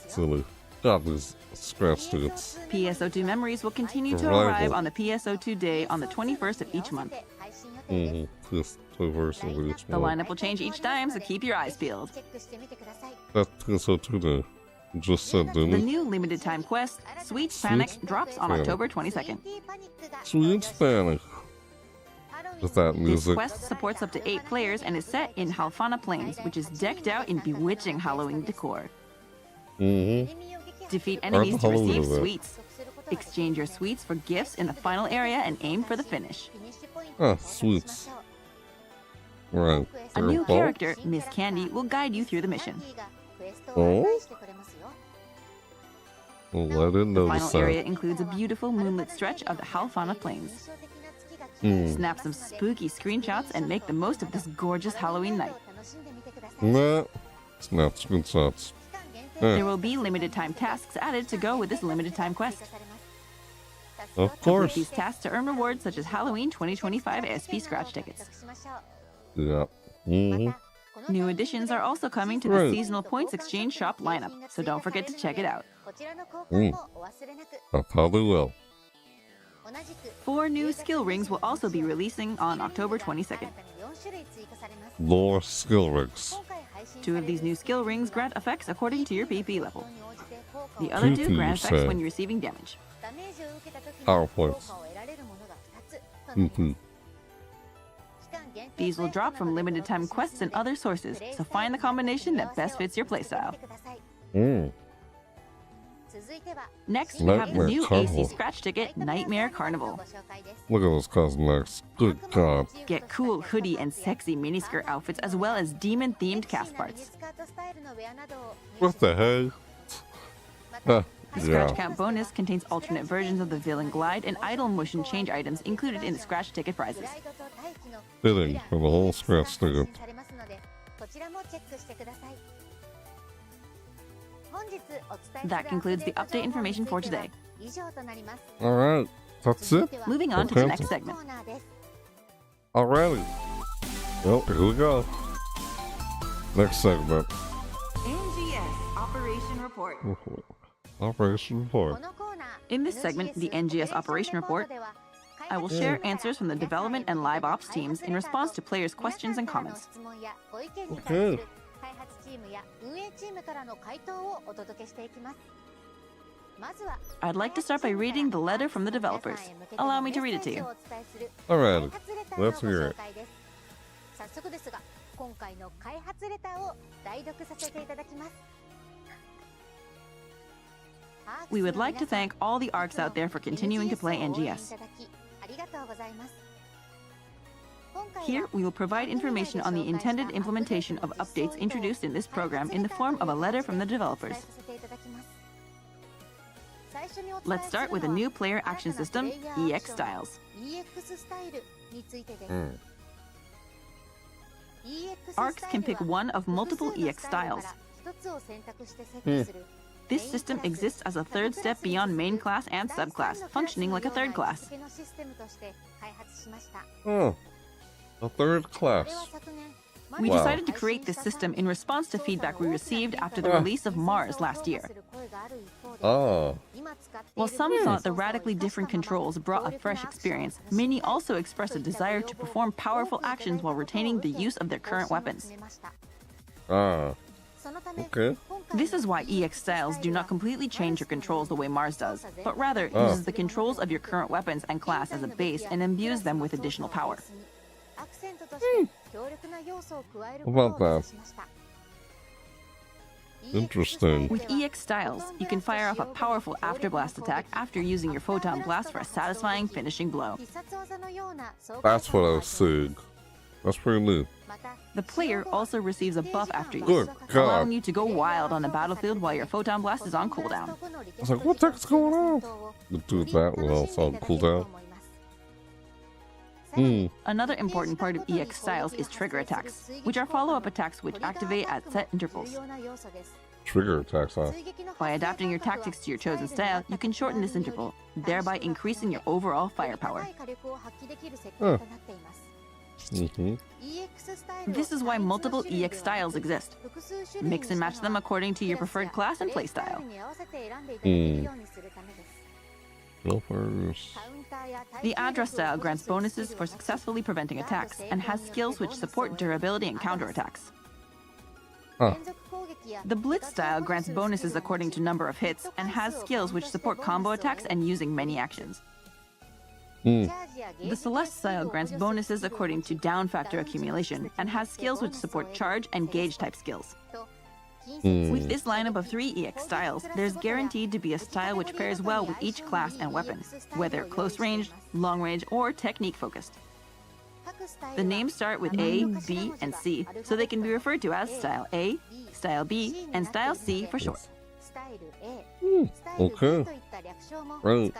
Silly. God, these scratch tickets. PSO2 memories will continue to Revival. arrive on the PSO2 day on the 21st of each month. This 21st of each The month. lineup will change each time, so keep your eyes peeled. That PSO2 day. You just said, didn't The it? new limited time quest, Sweet Panic, drops on Panic. October 22nd. Sweet Panic. With that This music. quest supports up to 8 players and is set in Halfana Plains, which is decked out in bewitching Halloween decor. Defeat enemies to Halloween receive event. sweets. Exchange your sweets for gifts in the final area and aim for the finish. Ah, sweets. Right. A new character, Miss Candy, will guide you through the mission. Oh? Well, I didn't The notice final area that. includes a beautiful moonlit stretch of the Halfana Plains. Snap some spooky screenshots and make the most of this gorgeous Halloween night. Nah. Snap screenshots. There will be limited time tasks added to go with this limited time quest. Of Complete course. these tasks to earn rewards such as Halloween 2025 SP scratch tickets. Yeah. New additions are also coming to the Right. seasonal points exchange shop lineup, so don't forget to check it out. I probably will. 4 new skill rings will also be releasing on October 22nd. Lore skill rigs. 2 of these new skill rings grant effects according to your PP level. The other 2 PP, grant effects say. when you're receiving damage. Power points. These will drop from limited time quests and other sources, so find the combination that best fits your playstyle. Next, we have the Nightmare new Carnival. AC scratch ticket, Nightmare Carnival. Look at those cosmetics. Good God. Get cool hoodie and sexy miniskirt outfits as well as demon-themed cast parts. What the heck? The scratch Yeah. count bonus contains alternate versions of the villain glide and idle motion change items included in the scratch ticket prizes. Fitting for the whole scratch ticket. That concludes the update information for today. Alright. That's it? Moving on to the next segment. Alrighty. Well, here we go. Next segment. NGS Operation Report. Operation Report. In this segment, the NGS Operation Report, I will share answers from the development and live ops teams in response to players' questions and comments. Okay. I'd like to start by reading the letter from the developers. Allow me to read it to you. Alrighty. Let's hear it. We would like to thank all the ARCs out there for continuing to play NGS. Here, we will provide information on the intended implementation of updates introduced in this program in the form of a letter from the developers. Let's start with a new player action system, EX Styles. ARCs can pick one of multiple EX styles. This system exists as a third step beyond main class and subclass, functioning like a third class. Oh. A third class. We Wow. decided to create this system in response to feedback we received after the release of Mars last year. Ah. While some thought the radically different controls brought a fresh experience, many also expressed a desire to perform powerful actions while retaining the use of their current weapons. Ah. Okay. This is why EX Styles do not completely change your controls the way Mars does, but rather uses the controls of your current weapons and class as a base and imbues them with additional power. How about that? Interesting. With EX Styles, you can fire off a powerful afterblast attack after using your photon blast for a satisfying finishing blow. That's what I was saying. That's pretty neat. The player also receives a buff after use, Good allowing God. you to go wild on the battlefield while your photon blast is on cooldown. I was like, what the heck's going on? You do that when I was on cooldown. Another important part of EX styles is trigger attacks, which are follow-up attacks which activate at set intervals. Trigger attacks, huh? By adapting your tactics to your chosen style, you can shorten this interval, thereby increasing your overall firepower. Huh. This is why multiple EX styles exist. Mix and match them according to your preferred class and playstyle. Go first. The address style grants bonuses for successfully preventing attacks and has skills which support durability and counterattacks. Huh. The blitz style grants bonuses according to number of hits and has skills which support combo attacks and using many actions. The Celeste style grants bonuses according to down factor accumulation and has skills which support charge and gauge type skills. With this lineup of 3 EX styles, there's guaranteed to be a style which pairs well with each class and weapon, whether close range, long range, or technique focused. The names start with A, B, and C, so they can be referred to as Style A, Style B, and Style C for short. Okay. Right.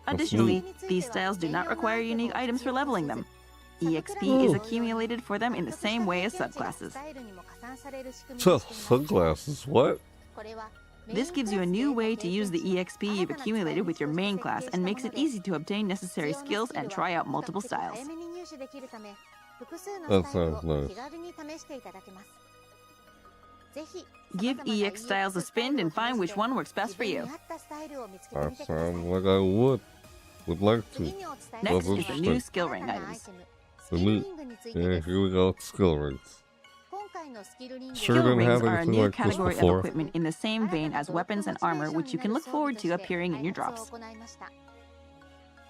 Additionally, these styles do not require unique items for leveling them. EXP is accumulated for them in the same way as subclasses. So, sunglasses, what? This gives you a new way to use the EXP you've accumulated with your main class and makes it easy to obtain necessary skills and try out multiple styles. That sounds nice. Give EX styles a spin and find which one works best for you. That sounds like I would like to. Next is the new skill ring items. Yeah, here we go, skill rings. Sure Skill didn't rings have are a anything new like this category of before. equipment in the same vein as weapons and armor, which you can look forward to appearing in your drops.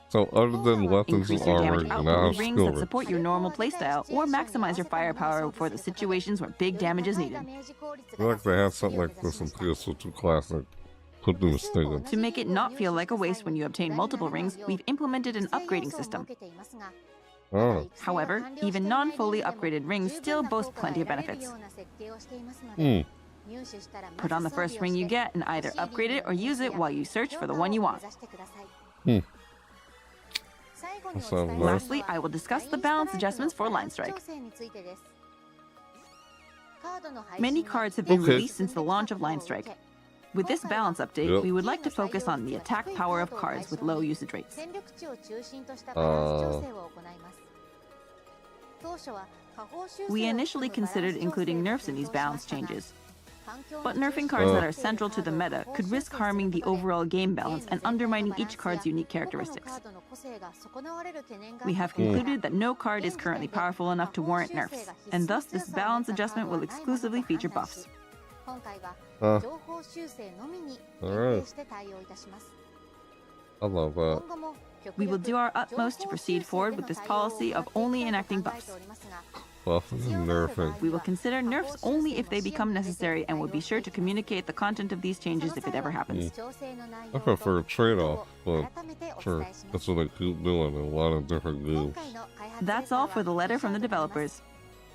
So other than weapons and Increase your armor, damage you output now have with rings skill that rings. support your normal playstyle, or maximize your firepower for the situations where big damage is needed. I feel like they had something like this in PS2 Classic. Couldn't be mistaken. To make it not feel like a waste when you obtain multiple rings, we've implemented an upgrading system. Oh. However, even non-fully upgraded rings still boast plenty of benefits. Put on the first ring you get and either upgrade it or use it while you search for the one you want. That sounds nice. Lastly, I will discuss the balance adjustments for Line Strike. Many cards have been Okay. released since the launch of Line Strike. With this balance update, we would like to focus on the attack power of cards with low usage rates. We initially considered including nerfs in these balance changes. But nerfing cards that are central to the meta could risk harming the overall game balance and undermining each card's unique characteristics. We have concluded that no card is currently powerful enough to warrant nerfs, and thus this balance adjustment will exclusively feature buffs. Alright. I love that. We will do our utmost to proceed forward with this policy of only enacting buffs. Buffing and nerfing. We will consider nerfs only if they become necessary and will be sure to communicate the content of these changes if it ever happens. I prefer a trade-off, but sure, that's what they keep doing in a lot of different games. That's all for the letter from the developers.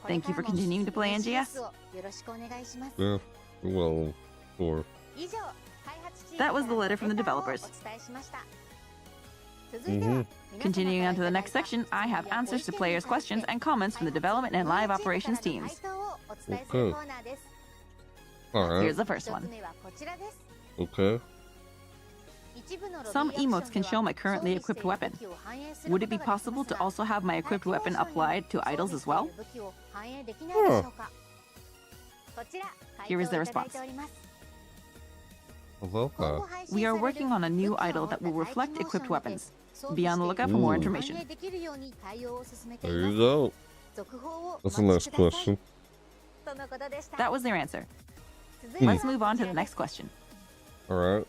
Thank you for continuing to play NGS. Yeah, well, sure. That was the letter from the developers. Continuing on to the next section, I have answers to players' questions and comments from the development and live operations teams. Okay. Alright, Here's the first one. okay. Some emotes can show my currently equipped weapon. Would it be possible to also have my equipped weapon applied to idols as well? Huh. Here is the response. I love that. We are working on a new idol that will reflect equipped weapons. Be on the lookout for more information. There you go. That's a nice question. That was their answer. Let's move on to the next question. Alright.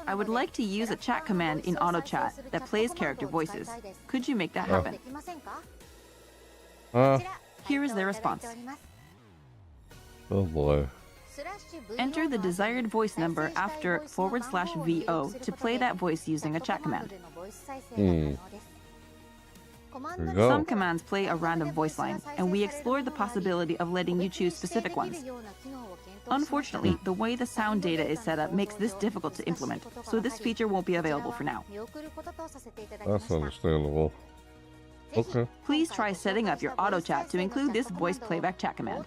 I would like to use a chat command in auto chat that plays character voices. Could you make that happen? Here is their response. Oh boy. Enter the desired voice number after /VO to play that voice using a chat command. There you go. Some commands play a random voice line, and we explored the possibility of letting you choose specific ones. Unfortunately, the way the sound data is set up makes this difficult to implement, so this feature won't be available for now. That's understandable. Okay. Please try setting up your auto chat to include this voice playback chat command.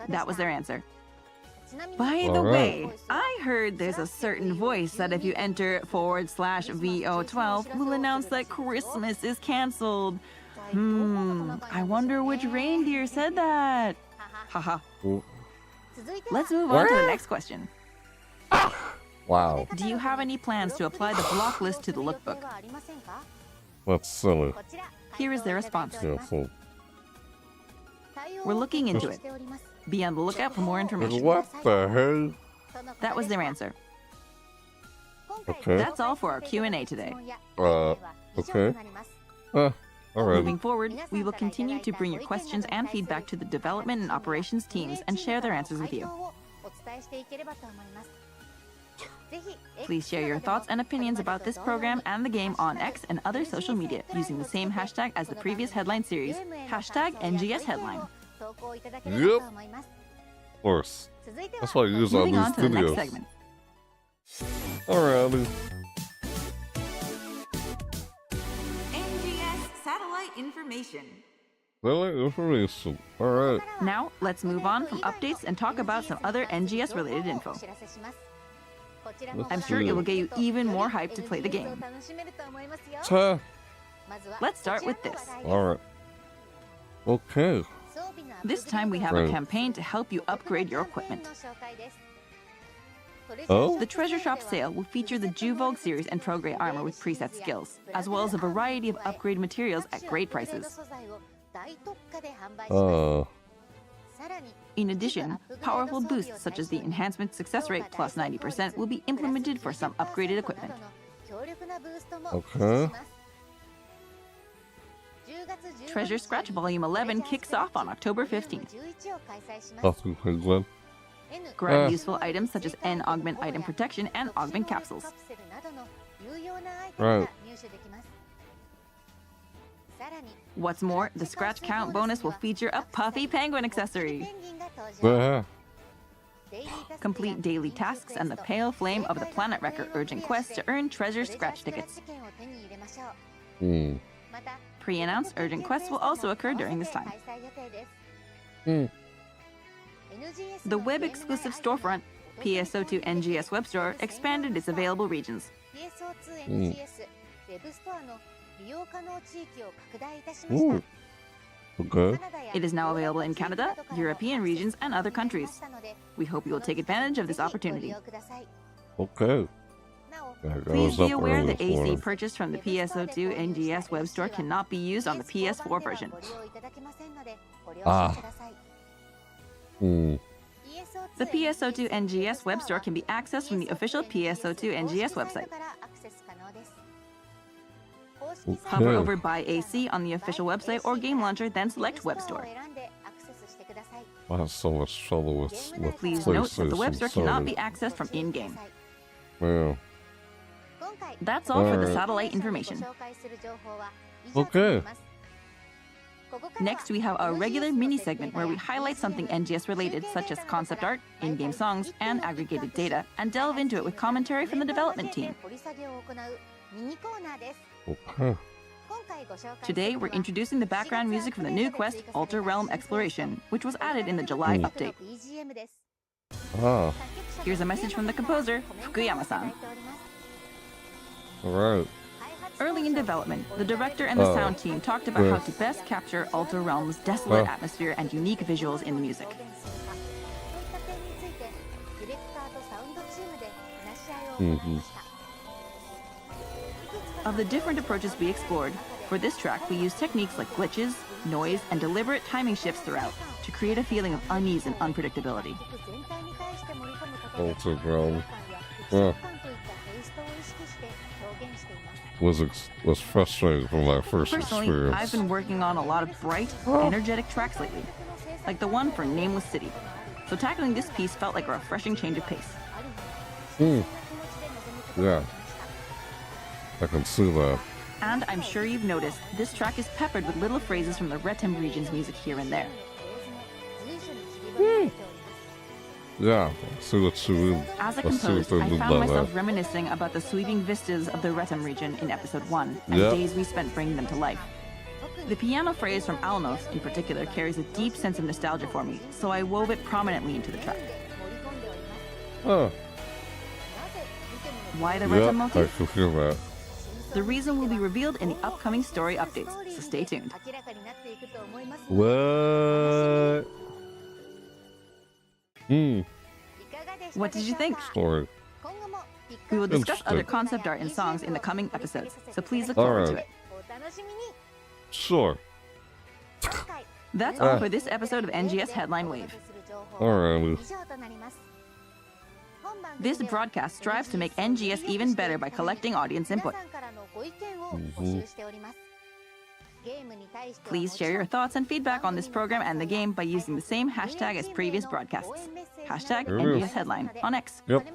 That was their answer. By the way, I heard there's a certain voice that if you enter /VO12 will announce that Christmas is canceled. I wonder which reindeer said that. Haha. Let's move on to the next question. Wow. Do you have any plans to apply the block list to the lookbook? That's silly. Here is their response. Yeah, so We're looking into it. Be on the lookout for more information. what the hell? That was their answer. Okay. That's all for our Q&A today. Okay. Alright. Moving forward, we will continue to bring your questions and feedback to the development and operations teams and share their answers with you. Please share your thoughts and opinions about this program and the game on X and other social media using the same hashtag as the previous headline series, #NGS Headline. Yep. Of course. That's what I use on Moving on these to the next videos. segment. Alrighty. NGS Satellite Information. Really? Information. Alright. Now, let's move on from updates and talk about some other NGS-related info. I'm sure it will get you even more hyped to play the game. Let's start with this. Alright. Okay. This time we have a campaign to help you upgrade your equipment. Oh? The Treasure Shop sale will feature the Juvogue series and Prograde armor with preset skills, as well as a variety of upgrade materials at great prices. In addition, powerful boosts such as the enhancement success rate plus 90% will be implemented for some upgraded equipment. Okay. Treasure Scratch Volume 11 kicks off on October 15th. That's good. Grab useful items such as N Augment Item Protection and Augment Capsules. Right. What's more, the Scratch Count bonus will feature a Puffy Penguin accessory. Yeah. Complete daily tasks and the Pale Flame of the Planet Wrecker urgent quest to earn Treasure Scratch tickets. Pre-announced urgent quests will also occur during this time. The web-exclusive storefront, PSO2 NGS Web Store, expanded its available regions. Ooh. Okay. It is now available in Canada, European regions, and other countries. We hope you will take advantage of this opportunity. Okay. Please be aware that AC purchased from the PSO2 NGS Web Store cannot be used on the PS4 version. The PSO2 NGS Web Store can be accessed from the official PSO2 NGS website. Hover over Buy AC on the official website or game launcher, then select Web Store. I have so much trouble with Please note that the Web Store cannot Sony. be accessed from in-game. Yeah. That's all for the satellite information. Okay. Next, we have our regular mini segment where we highlight something NGS related, such as concept art, in-game songs, and aggregated data, and delve into it with commentary from the development team. Okay. Today, we're introducing the background music from the new quest, Alter Realm Exploration, which was added in the July update. Ah. Here's a message from the composer, Fukuyama-san. Alright. Early in development, the director and the sound team talked about how to best capture Alter Realm's desolate atmosphere and unique visuals in the music. Of the different approaches we explored, for this track we used techniques like glitches, noise, and deliberate timing shifts throughout to create a feeling of unease and unpredictability. Alter Realm. Was frustrating from my first Personally, experience. I've been working on a lot of bright, energetic tracks lately, like the one for Nameless City. So tackling this piece felt like a refreshing change of pace. Yeah. I can see that. And I'm sure you've noticed, this track is peppered with little phrases from the Retem region's music here and there. Yeah, see what you mean. As a Let's see what composer, they I mean found by myself that. reminiscing about the sweeping vistas of the Retem region in episode 1 and Yep. the days we spent bringing them to life. The piano phrase from Alnos, in particular, carries a deep sense of nostalgia for me, so I wove it prominently into the track. Huh. Why the Yep, Retem I motif? can feel that. The reason will be revealed in the upcoming story updates, so stay tuned. What? What did you think? Story. We will discuss Interesting. other concept art and songs in the coming episodes, so please look forward to Alright. it. Sure. That's all for this episode of NGS Headline WAVE. Alright. This broadcast strives to make NGS even better by collecting audience input. Please share your thoughts and feedback on this program and the game by using the same hashtag as previous broadcasts. Hashtag There it is. NGS Headline on X. Yep.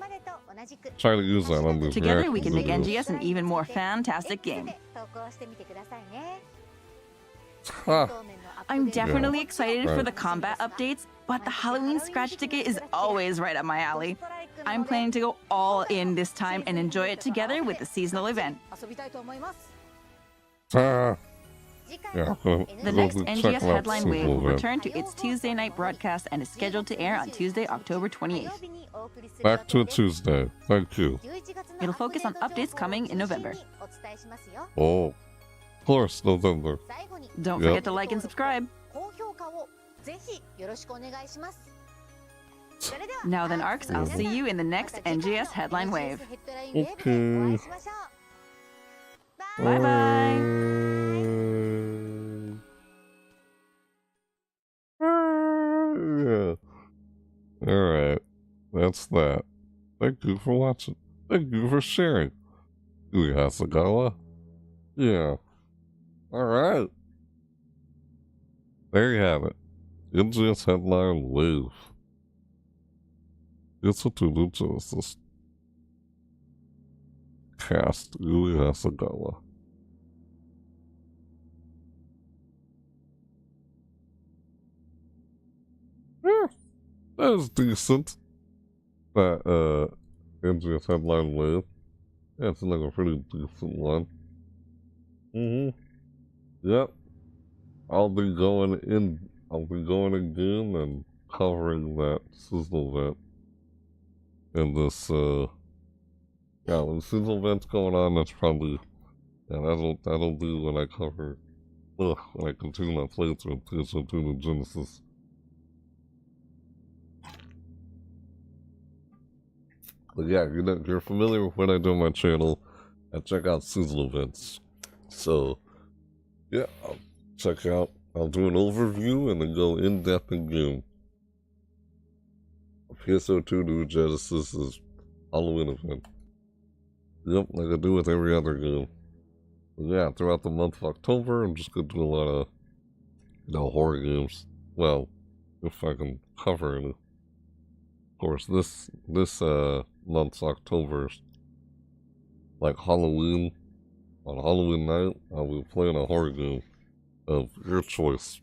Try to use that on the Together we reaction can make videos. NGS an even more fantastic game. Ha. I'm definitely excited for Right. the combat updates, but the Halloween scratch ticket is always right up my alley. I'm planning to go all in this time and enjoy it together with the seasonal event. Ah. Yeah. The next NGS Headline WAVE will return to its Tuesday night broadcast and is scheduled to air on Tuesday, October 28th. Back to a Tuesday. Thank you. It'll focus on updates coming in November. Oh. Of course, November. Don't Yep. forget to like and subscribe. Now then, Arcs, I'll see you in the next NGS Headline WAVE. Okay. Bye-bye. Yeah. Alright. That's that. Thank you for watching. Thank you for sharing. Uyasagawa. Yeah. Alright. There you have it. NGS Headline WAVE. It's a to-do Genesis. Cast Uyasagawa. Yeah, that was decent. That NGS Headline WAVE. Yeah, it's like a pretty decent one. Yep. I'll be going again and covering that seasonal event. And this yeah, when the seasonal event's going on, that's probably that'll do when I cover when I continue my playthrough of PS2 Genesis. But yeah, if you're familiar with what I do on my channel, I check out seasonal events. So yeah, I'll do an overview and then go in depth in game. PSO2 New Genesis is Halloween event. Yep, like I do with every other game. But yeah, throughout the month of October, I'm just gonna do a lot of, horror games. Well, if I can cover any. Of course, this month's October, like Halloween. On Halloween night, I'll be playing a horror game of your choice.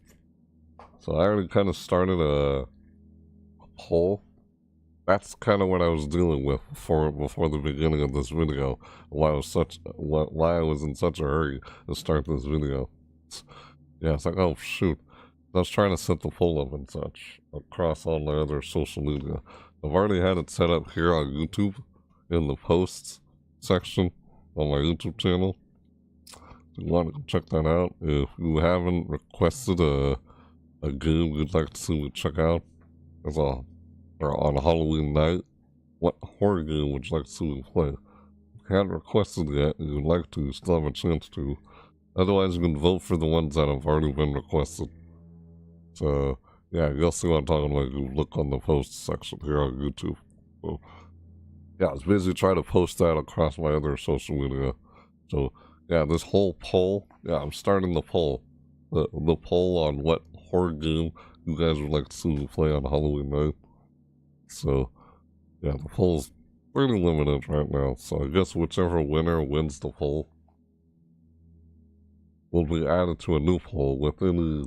So I already kind of started a poll. That's kind of what I was dealing with before the beginning of this video. Why I was in such a hurry to start this video. Yeah, it's like, oh shoot. I was trying to set the poll up and such across all my other social media. I've already had it set up here on YouTube in the posts section on my YouTube channel. If you want to check that out, if you haven't requested a game you'd like to see me check out or on Halloween night, what horror game would you like to see me play? If you haven't requested yet and you'd like to, you still have a chance to. Otherwise, you can vote for the ones that have already been requested. So, yeah, you'll see what I'm talking about. You look on the posts section here on YouTube. So, yeah, I was busy trying to post that across my other social media. So, yeah, this whole poll, yeah, I'm starting the poll. The poll on what horror game you guys would like to see me play on Halloween night. So, yeah, the poll's pretty limited right now. So I guess whichever winner wins the poll will be added to a new poll with any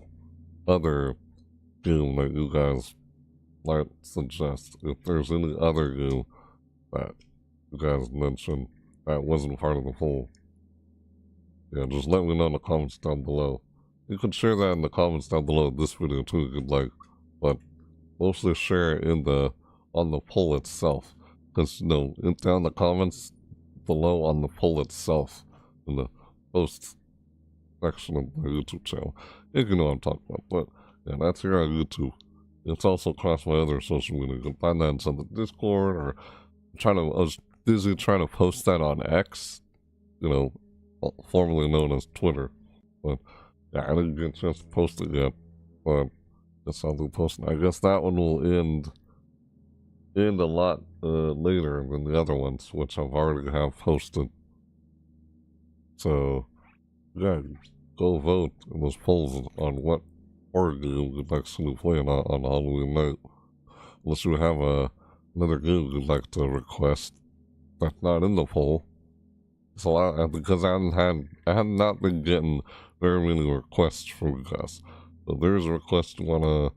other game that you guys might suggest if there's any other game that you guys mentioned that wasn't part of the poll. Yeah, just let me know in the comments down below. You can share that in the comments down below this video too if you'd like, but mostly share it on the poll itself. Because, you know, down in the comments below on the poll itself, in the post section of my YouTube channel. If you know what I'm talking about. But, yeah, that's here on YouTube. It's also across my other social media. You can find that in some of the Discord, or I was busy trying to post that on X, you know, formerly known as Twitter. But, yeah, I didn't get a chance to post it yet. But, guess I'll do posting. I guess that one will end a lot later than the other ones, which I've already have posted. So, yeah, go vote in those polls on what horror game you'd like to see me playing on Halloween night. Unless you have another game you'd like to request that's not in the poll. So because I have not been getting very many requests from you guys. So there's a request you wanna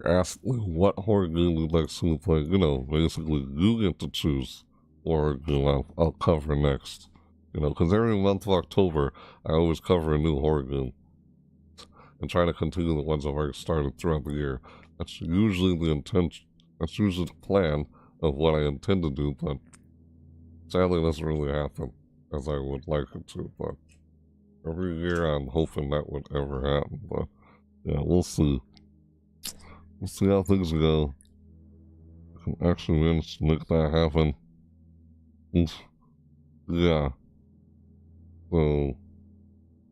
ask me what horror game you'd like to see me play. You know, basically you get to choose what horror game I'll cover next. You know, because every month of October I always cover a new horror game and try to continue the ones I've already started throughout the year. That's usually the intention. That's usually the plan of what I intend to do, but sadly it doesn't really happen as I would like it to. But every year I'm hoping that would ever happen. But yeah, we'll see. We'll see how things go. I can actually manage to make that happen. Yeah. So,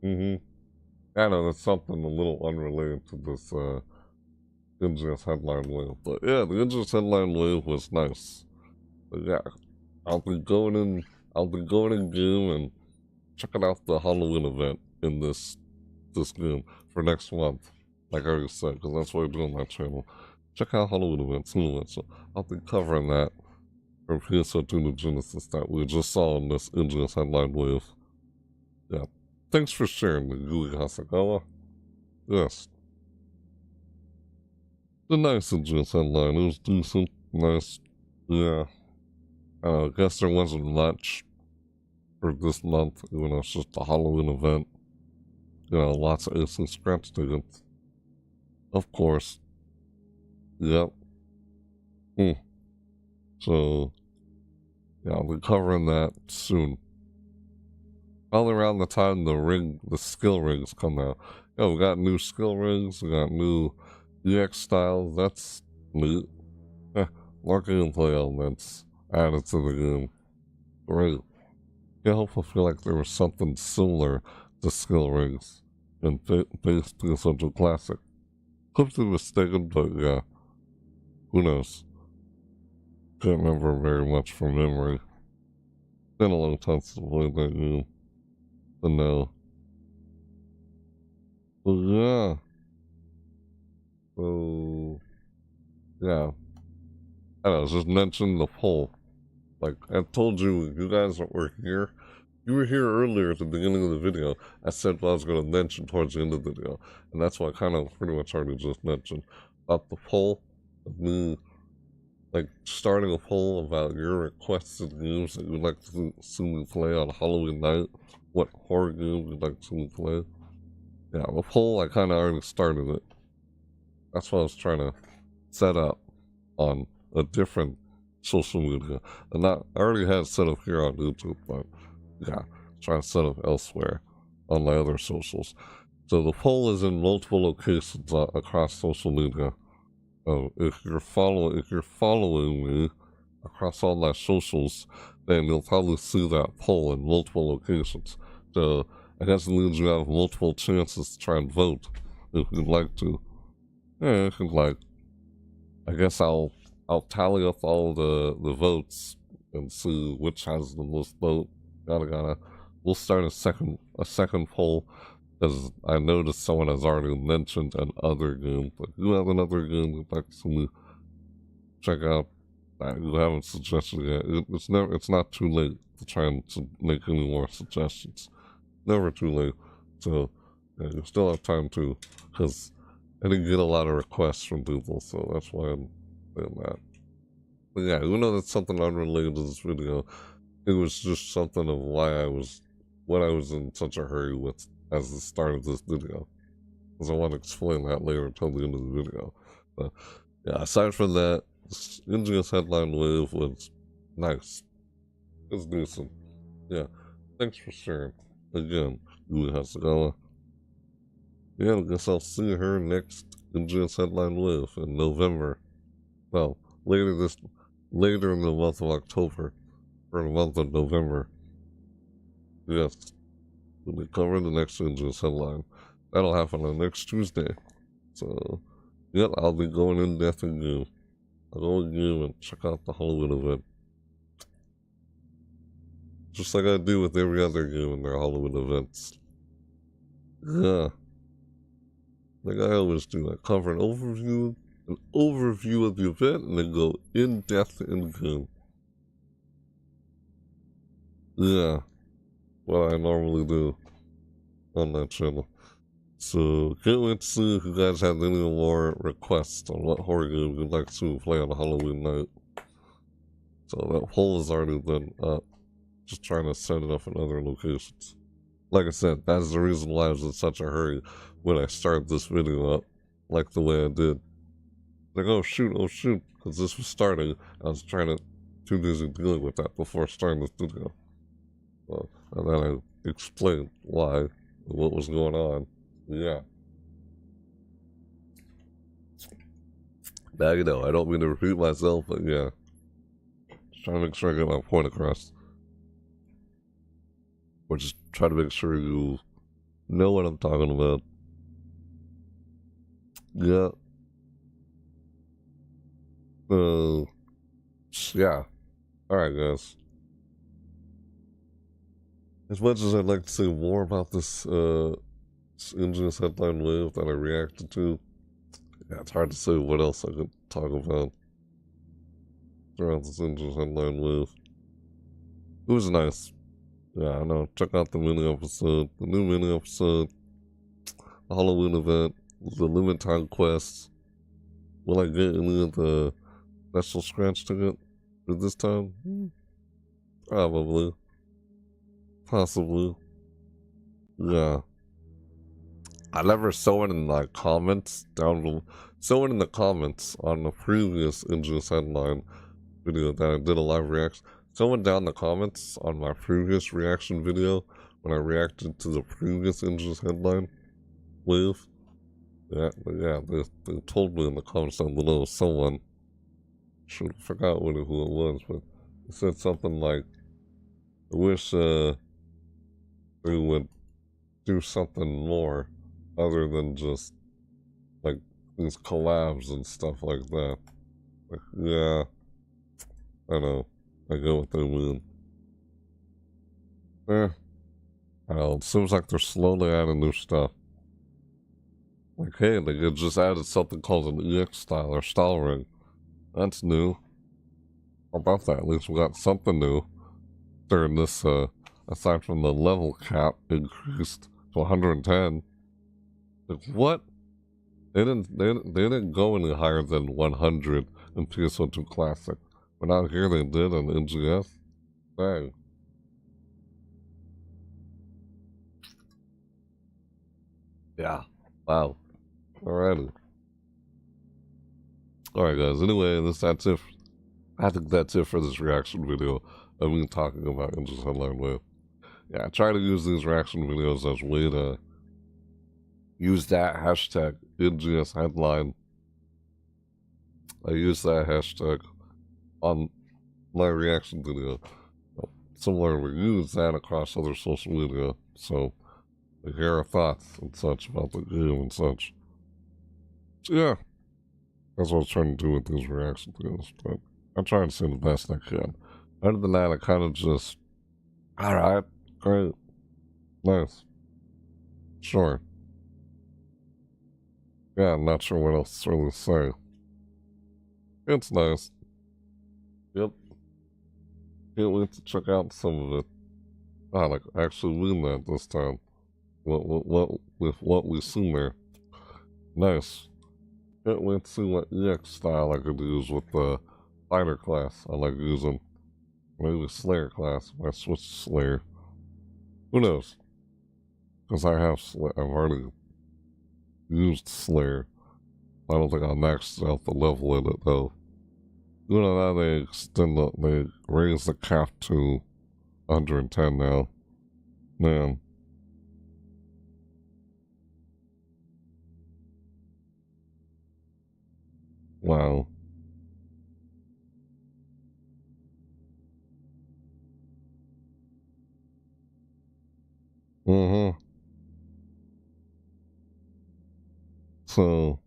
I know that's something a little unrelated to this NGS Headline WAVE. But yeah, the NGS Headline WAVE was nice. But yeah, I'll be going in game and checking out the Halloween event in this game for next month. Like I already said, because that's what I do on my channel. Check out Halloween events, so I'll be covering that from PSO2 to Genesis that we just saw in this NGS Headline WAVE. Yeah. Thanks for sharing the Yui Hasagawa. Yes. The nice NGS Headline. It was decent. Nice. Yeah. I guess there wasn't much for this month, even though it's just a Halloween event. You know, lots of AC scratch tickets. Of course. Yep. So, yeah, I'll be covering that soon. Probably around the time the skill rings come out. Yeah, we got new skill rings, we got new EX styles, that's neat. More gameplay elements added to the game. Great. Yeah, I hope I feel like there was something similar to skill rings in base PS2 Classic. Could be mistaken, but yeah. Who knows? Can't remember very much from memory. Been a long time since I played that game. But no. But yeah. So, yeah. I don't know, just mention the poll. Like, I told you, you guys that were here, you were here earlier at the beginning of the video. I said what I was going to mention towards the end of the video. And that's what I kind of pretty much already just mentioned. About the poll of me, like, starting a poll about your requested games that you'd like to see me play on Halloween night. What horror games you'd like to see me play. Yeah, the poll, I kind of already started it. That's what I was trying to set up on a different social media. And I already had it set up here on YouTube, but yeah, trying to set up elsewhere on my other socials. So the poll is in multiple locations across social media. If you're following me across all my socials, then you'll probably see that poll in multiple locations. So I guess it means you have multiple chances to try and vote if you'd like to. Yeah, if you'd like. I guess I'll tally up all the votes and see which has the most vote. We'll start a second poll, because I noticed someone has already mentioned another game. But you have another game you'd like to see me check out that you haven't suggested yet. It's not too late to try and make any more suggestions. Never too late. So yeah, you still have time to, because I didn't get a lot of requests from people, so that's why I'm doing that. But yeah, even though that's something unrelated to this video, it was just something of what I was in such a hurry with as the start of this video. Because I want to explain that later until the end of the video. But yeah, aside from that, NGS Headline WAVE was nice. It's decent. Yeah. Thanks for sharing. Again, Julie has to go. Yeah, I guess I'll see her next NGS Headline WAVE in November. Well, later in the month of October. For the month of November. Yes. We'll be covering the next NGS Headline. That'll happen on next Tuesday. So, yeah, I'll be going in depth and game. I'll go in game and check out the Halloween event. Just like I do with every other game in their Halloween events. Yeah. Like I always do. I cover an overview of the event, and then go in depth in game. Yeah. What I normally do on that channel. So, can't wait to see if you guys have any more requests on what horror game you'd like to play on a Halloween night. So, that poll has already been up. Just trying to set it up in other locations. Like I said, that's the reason why I was in such a hurry when I started this video up, like the way I did. Like, oh shoot, because this was starting. I was too busy dealing with that before starting this video. And then I explained why, what was going on. Yeah. Now you know, I don't mean to repeat myself, but yeah. Just trying to make sure I get my point across. Or just try to make sure you know what I'm talking about. Yeah. Yeah. Alright, guys. As much as I'd like to say more about this NGS Headline WAVE that I reacted to, yeah, it's hard to say what else I could talk about throughout this NGS Headline WAVE. It was nice. Yeah, I know. Check out the new mini episode, the Halloween event, the limited time quests. Will I get any of the special scratch ticket for this time? Probably. Possibly. Yeah. I never saw it in the comments saw it in the comments on the previous NGS Headline video that I did a live reaction. Someone down in the comments on my previous reaction video when I reacted to the previous NGS Headline WAVE. Yeah, they told me in the comments down below, someone, should have forgot who it was, but it said something like, I wish they would do something more other than just like these collabs and stuff like that. Like, yeah, I know. I go what they mean. I don't know, it seems like they're slowly adding new stuff. Like, hey, they just added something called an EX style or style ring. That's new. How about that? At least we got something new during this, aside from the level cap increased to 110. Like, what? They didn't go any higher than 100 in PS1-2 Classic. But out here they did on NGS. Dang. Yeah. Wow. Alrighty. Alright guys, anyway, that's it. I think that's it for this reaction video of me talking about NGS Headline WAVE. Yeah, I try to use these reaction videos as a way to use that hashtag NGS Headline. I use that hashtag on my reaction video. Similarly, use that across other social media, so I hear our thoughts and such about the game and such. So yeah, that's what I was trying to do with these reaction videos, but I'm trying to say the best I can. Other than that, I kind of just, alright, great, nice, sure. Yeah, I'm not sure what else to really say. It's nice. Yep. Can't wait to check out some of it. Like, actually mean that this time. With what we've seen there. Nice. Can't wait to see what EX style I could use with the fighter class I like using. Maybe Slayer class. I switch to Slayer. Who knows? Because I have Slayer. I've already used Slayer. I don't think I maxed out the level in it though. You know, now they raised the cap to 110 now. Man. Wow. Mm-hmm. So,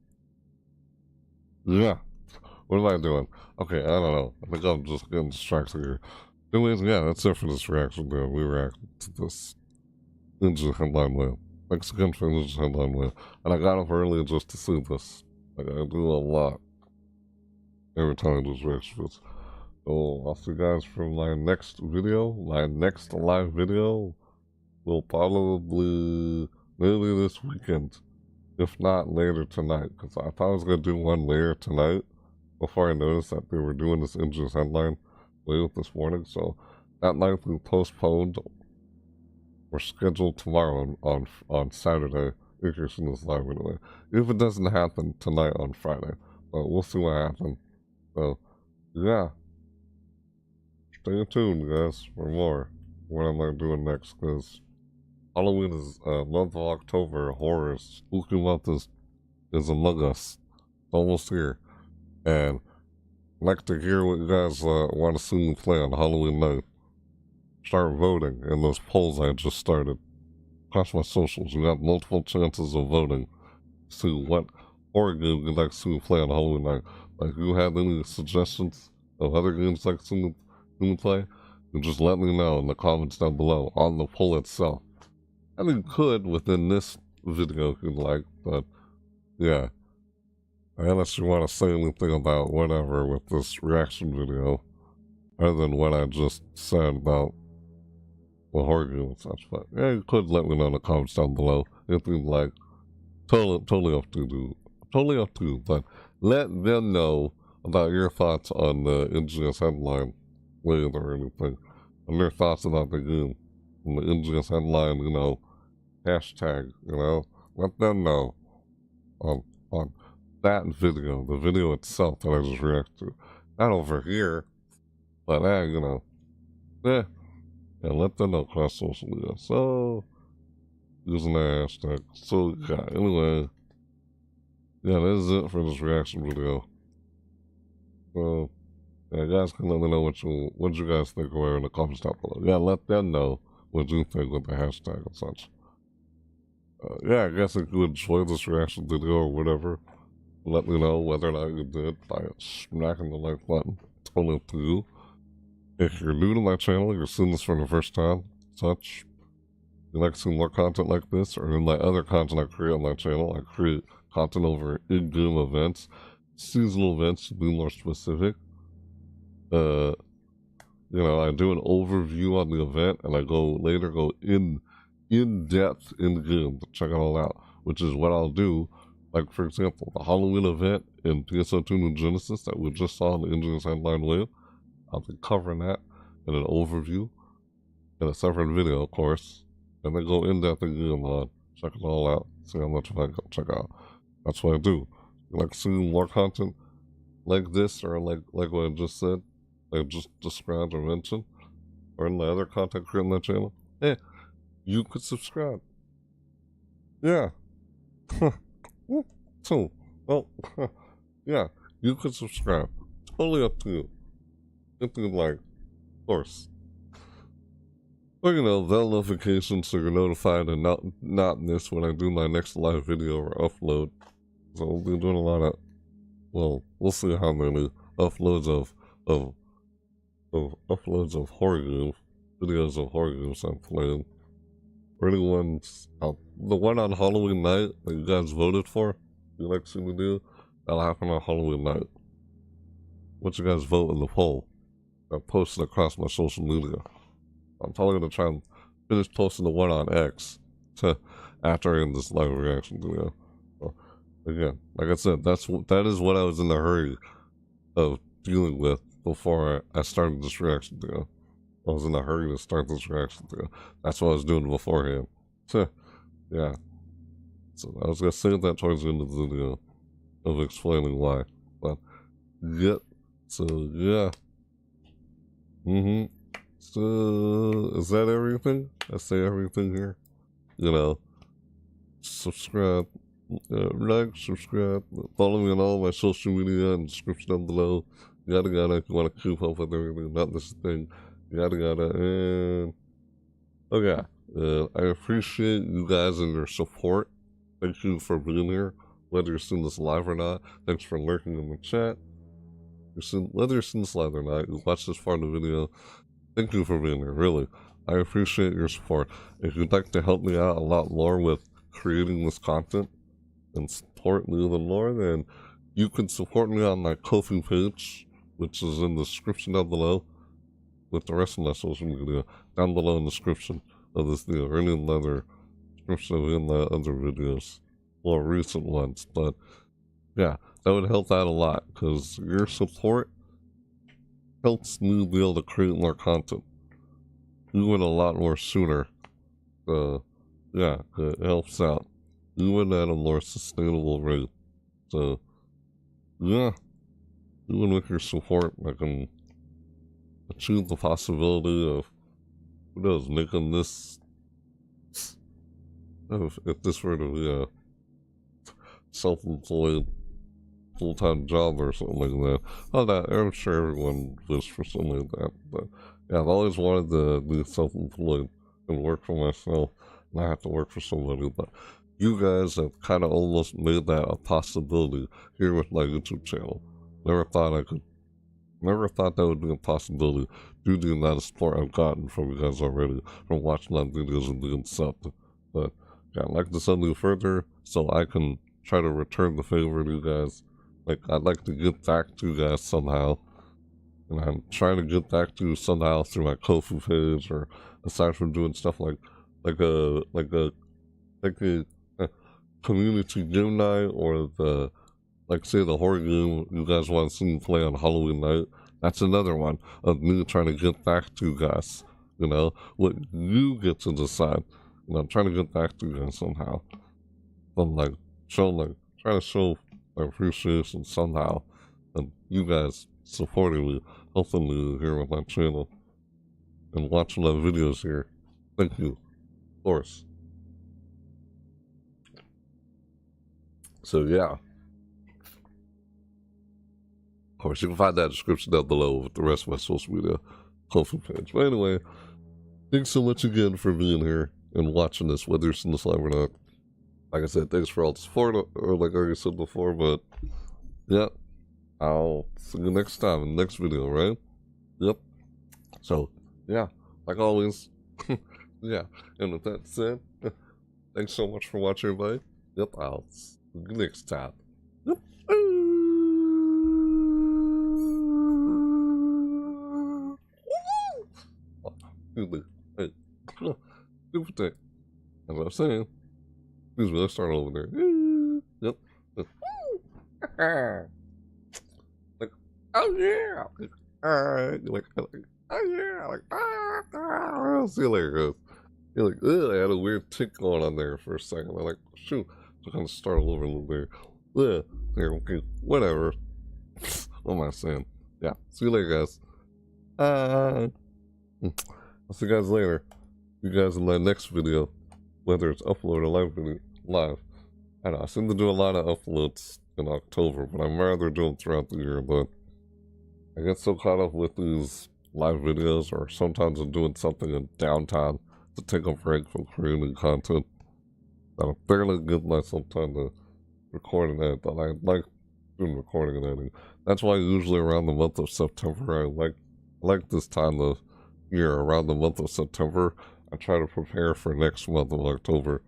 yeah. What am I doing? Okay, I don't know. I think I'm just getting distracted here. Anyways, yeah, that's it for this reaction video. We reacted to this NGS Headline WAVE. Thanks again for NGS Headline WAVE. And I got up early just to see this. Like, I do a lot every time I do these reactions. So, I'll see you guys from my next video. My next live video will probably maybe this weekend. If not later tonight. Because I thought I was going to do one later tonight before I noticed that they were doing this NGS Headline WAVE this morning. So, that night we postponed. We're scheduled tomorrow on Saturday, if you're seeing this live anyway. If it doesn't happen tonight on Friday, but we'll see what happens. So, yeah. Stay tuned, guys, for more. What am I doing next? Because Halloween is month of October. Horror, spooky month is among us. It's almost here. And I'd like to hear what you guys want to see me play on Halloween night. Start voting in those polls I just started. Across my socials, you have multiple chances of voting. See what horror game you'd like to see me play on Halloween night. Like, if you have any suggestions of other games you'd like to see me play, then just let me know in the comments down below on the poll itself. I mean, you could within this video if you'd like, but yeah. Unless you want to say anything about whatever with this reaction video, other than what I just said about the horror game and such. But yeah, you could let me know in the comments down below if you'd like. Totally up to you. Totally up to you. But let them know about your thoughts on the NGS Headline WAVE or anything. And their thoughts about the game. And the NGS Headline, you know, hashtag, you know. Let them know on that video, the video itself that I just reacted to. Not over here, but you know, yeah, let them know across social media. So, using that hashtag. So, yeah, anyway, yeah, that is it for this reaction video. So, yeah, guys can let me know what you guys think over in the comments down below. Yeah, let them know what you think with the hashtag and such. Yeah, I guess if you enjoyed this reaction video or whatever, let me know whether or not you did by smacking the like button. Totally up to you. If you're new to my channel, you're seeing this for the first time, such, you'd like to see more content like this, or in my other content I create on my channel, I create content over in-game events, seasonal events to be more specific. You know, I do an overview on the event, and I later go in depth in the game to check it all out, which is what I'll do. Like, for example, the Halloween event in PSO2 New Genesis that we just saw in the NGS Headline WAVE. I'll be covering that in an overview in a separate video, of course. And then go in depth again on check it all out, see how much I can check out. That's what I do. You like seeing more content like this, or like what I just said, like just described or mentioned, or in the other content created on my channel? Hey, you could subscribe. Yeah. So, well, yeah, you can subscribe. Totally up to you. If you'd like, of course. Or, you know, bell notifications so you're notified and not miss when I do my next live video or upload. So we'll be doing a lot of, well, we'll see how many uploads of uploads of horror games, videos of horror games I'm playing. Or anyone's, the one on Halloween night that you guys voted for, you like to see me do, that'll happen on Halloween night. What you guys vote in the poll, I posted across my social media. I'm probably going to try and finish posting the one on X after I end this live reaction video. So, again, like I said, that is what I was in a hurry of dealing with before I started this reaction video. I was in a hurry to start this reaction video. That's what I was doing beforehand. Yeah. So I was gonna say that towards the end of the video of explaining why. But yep. So yeah. So is that everything? I say everything here. You know, subscribe, like, subscribe, follow me on all my social media in the description down below. Yada yada. If you want to keep up with everything, not this thing. Yada yada. And oh yeah, I appreciate you guys and your support. Thank you for being here, whether you're seeing this live or not. Thanks for lurking in the chat. Whether you're seeing this live or not, you watch this far in the video. Thank you for being here, really. I appreciate your support. If you'd like to help me out a lot more with creating this content and support me even more, then you can support me on my Ko-fi page, which is in the description down below, with the rest of my social media down below in the description of this video, or any other description of any other videos, or recent ones. But yeah, that would help out a lot, because your support helps me be able to create more content, even a lot more sooner. Yeah, it helps out, even at a more sustainable rate. So yeah, even with your support, I can achieve the possibility of, who knows, making this, if this were to be a self-employed full-time job or something like that. Oh, that, I'm sure everyone wishes for something like that. But yeah, I've always wanted to be self-employed and work for myself, not have to work for somebody. But you guys have kind of almost made that a possibility here with my YouTube channel. Never thought that would be a possibility due to the amount of support I've gotten from you guys already, from watching my videos and being subbed. But yeah, I'd like to sub you further so I can try to return the favor to you guys. Like, I'd like to get back to you guys somehow. And I'm trying to get back to you somehow through my Ko-fi page, or aside from doing stuff like a community game night, or the, like, say, the horror game you guys want to see me play on Halloween night. That's another one of me trying to get back to you guys. You know, what you get to decide. You know, I'm trying to get back to you guys somehow. I'm trying to show my appreciation somehow, and you guys supporting me, helping me here with my channel, and watching my videos here. Thank you, of course. So yeah, of course you can find that description down below with the rest of my social media Ko-fi page. But anyway, thanks so much again for being here and watching this, whether you're seeing this live or not. Like I said, thanks for all the support, or like I said before, but yeah, I'll see you next time in the next video, right? Yep. So, yeah, like always, yeah, and with that said, thanks so much for watching, everybody. Yep, I'll see you next time. Yep. Hey, stupid thing. As I was saying, let's start over there. Yep. Like, oh yeah. Like, oh yeah. Like, see you later, guys. You're like, ugh, I had a weird tick going on there for a second. I'm like, shoot. So kind of start all over a little bit. Ugh. There, okay, whatever. What am I saying? Yeah. See you later, guys. I'll see you guys later. You guys in my next video, whether it's upload or live. I know I seem to do a lot of uploads in October, but I'm rather doing throughout the year. But I get so caught up with these live videos, or sometimes I'm doing something in downtime to take a break from creating content, that I barely give myself time to record and edit. But I like doing recording and editing. That's why usually around the month of September, I like this time of year. Around the month of September, I try to prepare for next month of October.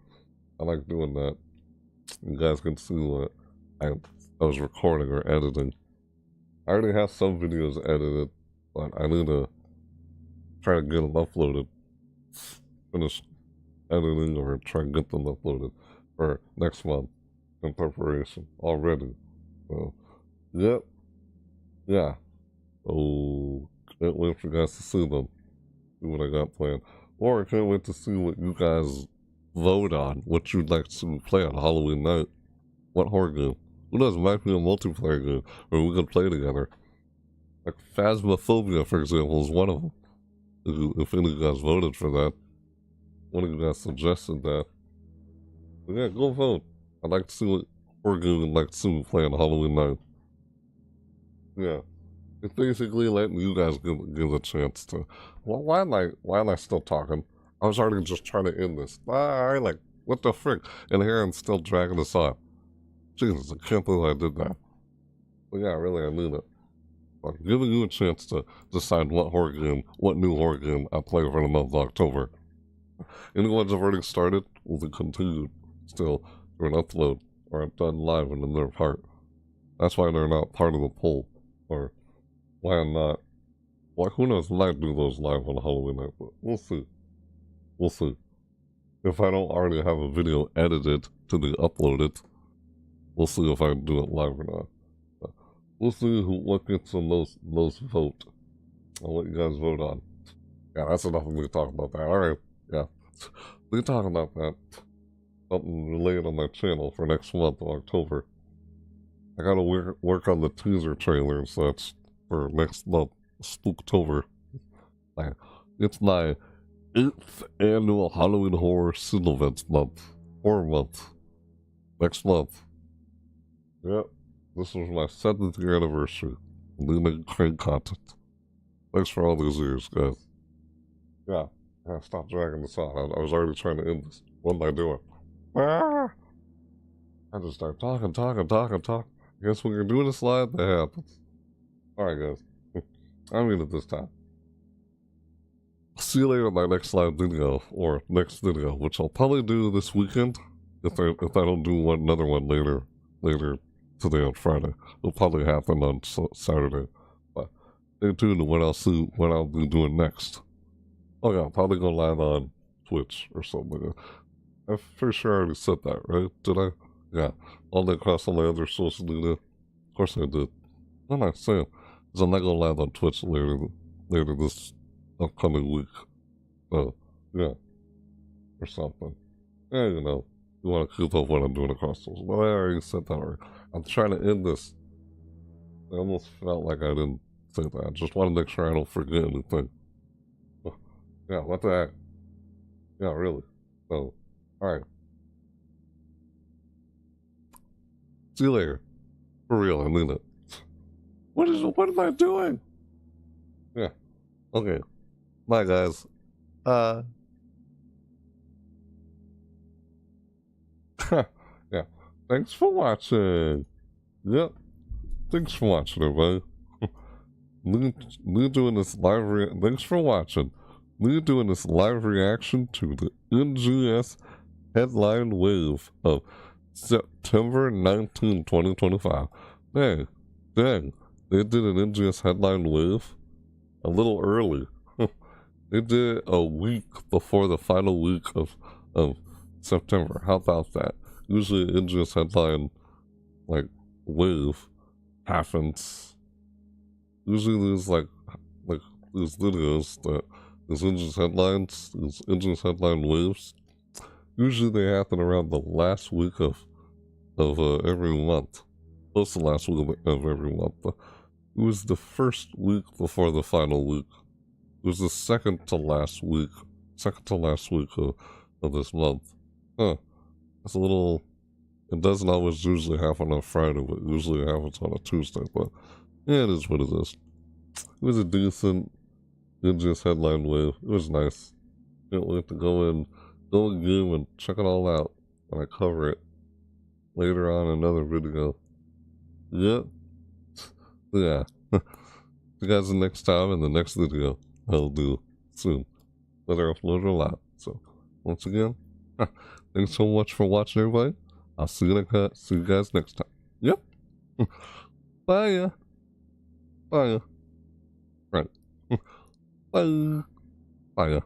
I like doing that. You guys can see what I was recording or editing. I already have some videos edited, but I need to try to get them uploaded. Finish editing or try to get them uploaded for next month. in preparation already. So, yep. Yeah. Oh, can't wait for you guys to see them. See what I got planned. Or I can't wait to see what you guys vote on. What you'd like to play on Halloween night. What horror game? Who knows? It might be a multiplayer game where we can play together. Like Phasmophobia, for example, is one of them. If any of you guys voted for that. One of you guys suggested that. But yeah, go vote. I'd like to see what horror game you'd like to see me play on Halloween night. Yeah. It's basically letting you guys give a chance to. Well, why am I still talking? I was already just trying to end this. Alright, like, what the frick? And here I'm still dragging this on. Jesus, I can't believe I did that. But yeah, really, I mean it. Like, giving you a chance to decide what new horror game I play for the month of October. Any ones I've already started will be continued still through an upload, or I've done live in another part. That's why they're not part of the poll, or why I'm not. Well, who knows, I might do those live on Halloween night, but we'll see. We'll see. If I don't already have a video edited to be uploaded, we'll see if I can do it live or not. But we'll see what gets the most vote. I'll let you guys vote on. Yeah, that's enough of me talking about that. Alright, yeah. We can talk about that. Something related on my channel for next month of October. I gotta work on the teaser trailers that's for next month, Spooktober. It's my 8th annual Halloween Horror Scene Events month. Horror month. Next month. Yep. This was my 7th year anniversary. Leading crane content. Thanks for all these years, guys. Yeah. I gotta stop dragging this on. I was already trying to end this. What am I doing? Ah! I just start talking. I guess when you're doing this live, that happens. Alright, guys. I mean it this time. See you later in my next live video, or next video, which I'll probably do this weekend, if I don't do another one later today on Friday. It'll probably happen on Saturday. But stay tuned to what I'll be doing next. Oh yeah, I'll probably go live on Twitch or something. I'm pretty sure I already said that, right? Did I? Yeah. All across all my other social media. Of course I did. What am I saying? Because I'm not going live on Twitch later this upcoming week. So, yeah. Or something. Yeah, you know. You want to keep up what I'm doing across social. Well, I already said that already. I'm trying to end this. I almost felt like I didn't say that. I just want to make sure I don't forget anything. Yeah, what the heck? Yeah, really. So, alright. See you later. For real, I mean it. What am I doing? Yeah. Okay. Bye, guys. Yeah. Thanks for watching. Yep. Thanks for watching, everybody. Me doing this live thanks for watching. Me doing this live reaction to the NGS Headline WAVE of September 19, 2025. Dang. They did an NGS Headline WAVE a little early. They did it a week before the final week of September. How about that? Usually NGS Headline, like, WAVE happens. Usually there's, like these videos that these NGS Headline WAVEs, usually they happen around the last week of every month. Close to the last week of every month. It was the first week before the final week. It was the second to last week of this month. Huh. It's a little, it doesn't always usually happen on Friday, but usually it happens on a Tuesday, but yeah, it is what it is. It was a decent NGS Headline WAVE. It was nice. Can't wait to go in game and check it all out when I cover it later on in another video. Yep. Yeah. See you guys next time in the next video I'll do soon, whether I upload or not. So, once again, thanks so much for watching, everybody. I'll see you guys next time. Yep. Bye. Bye. Right. Bye. Bye.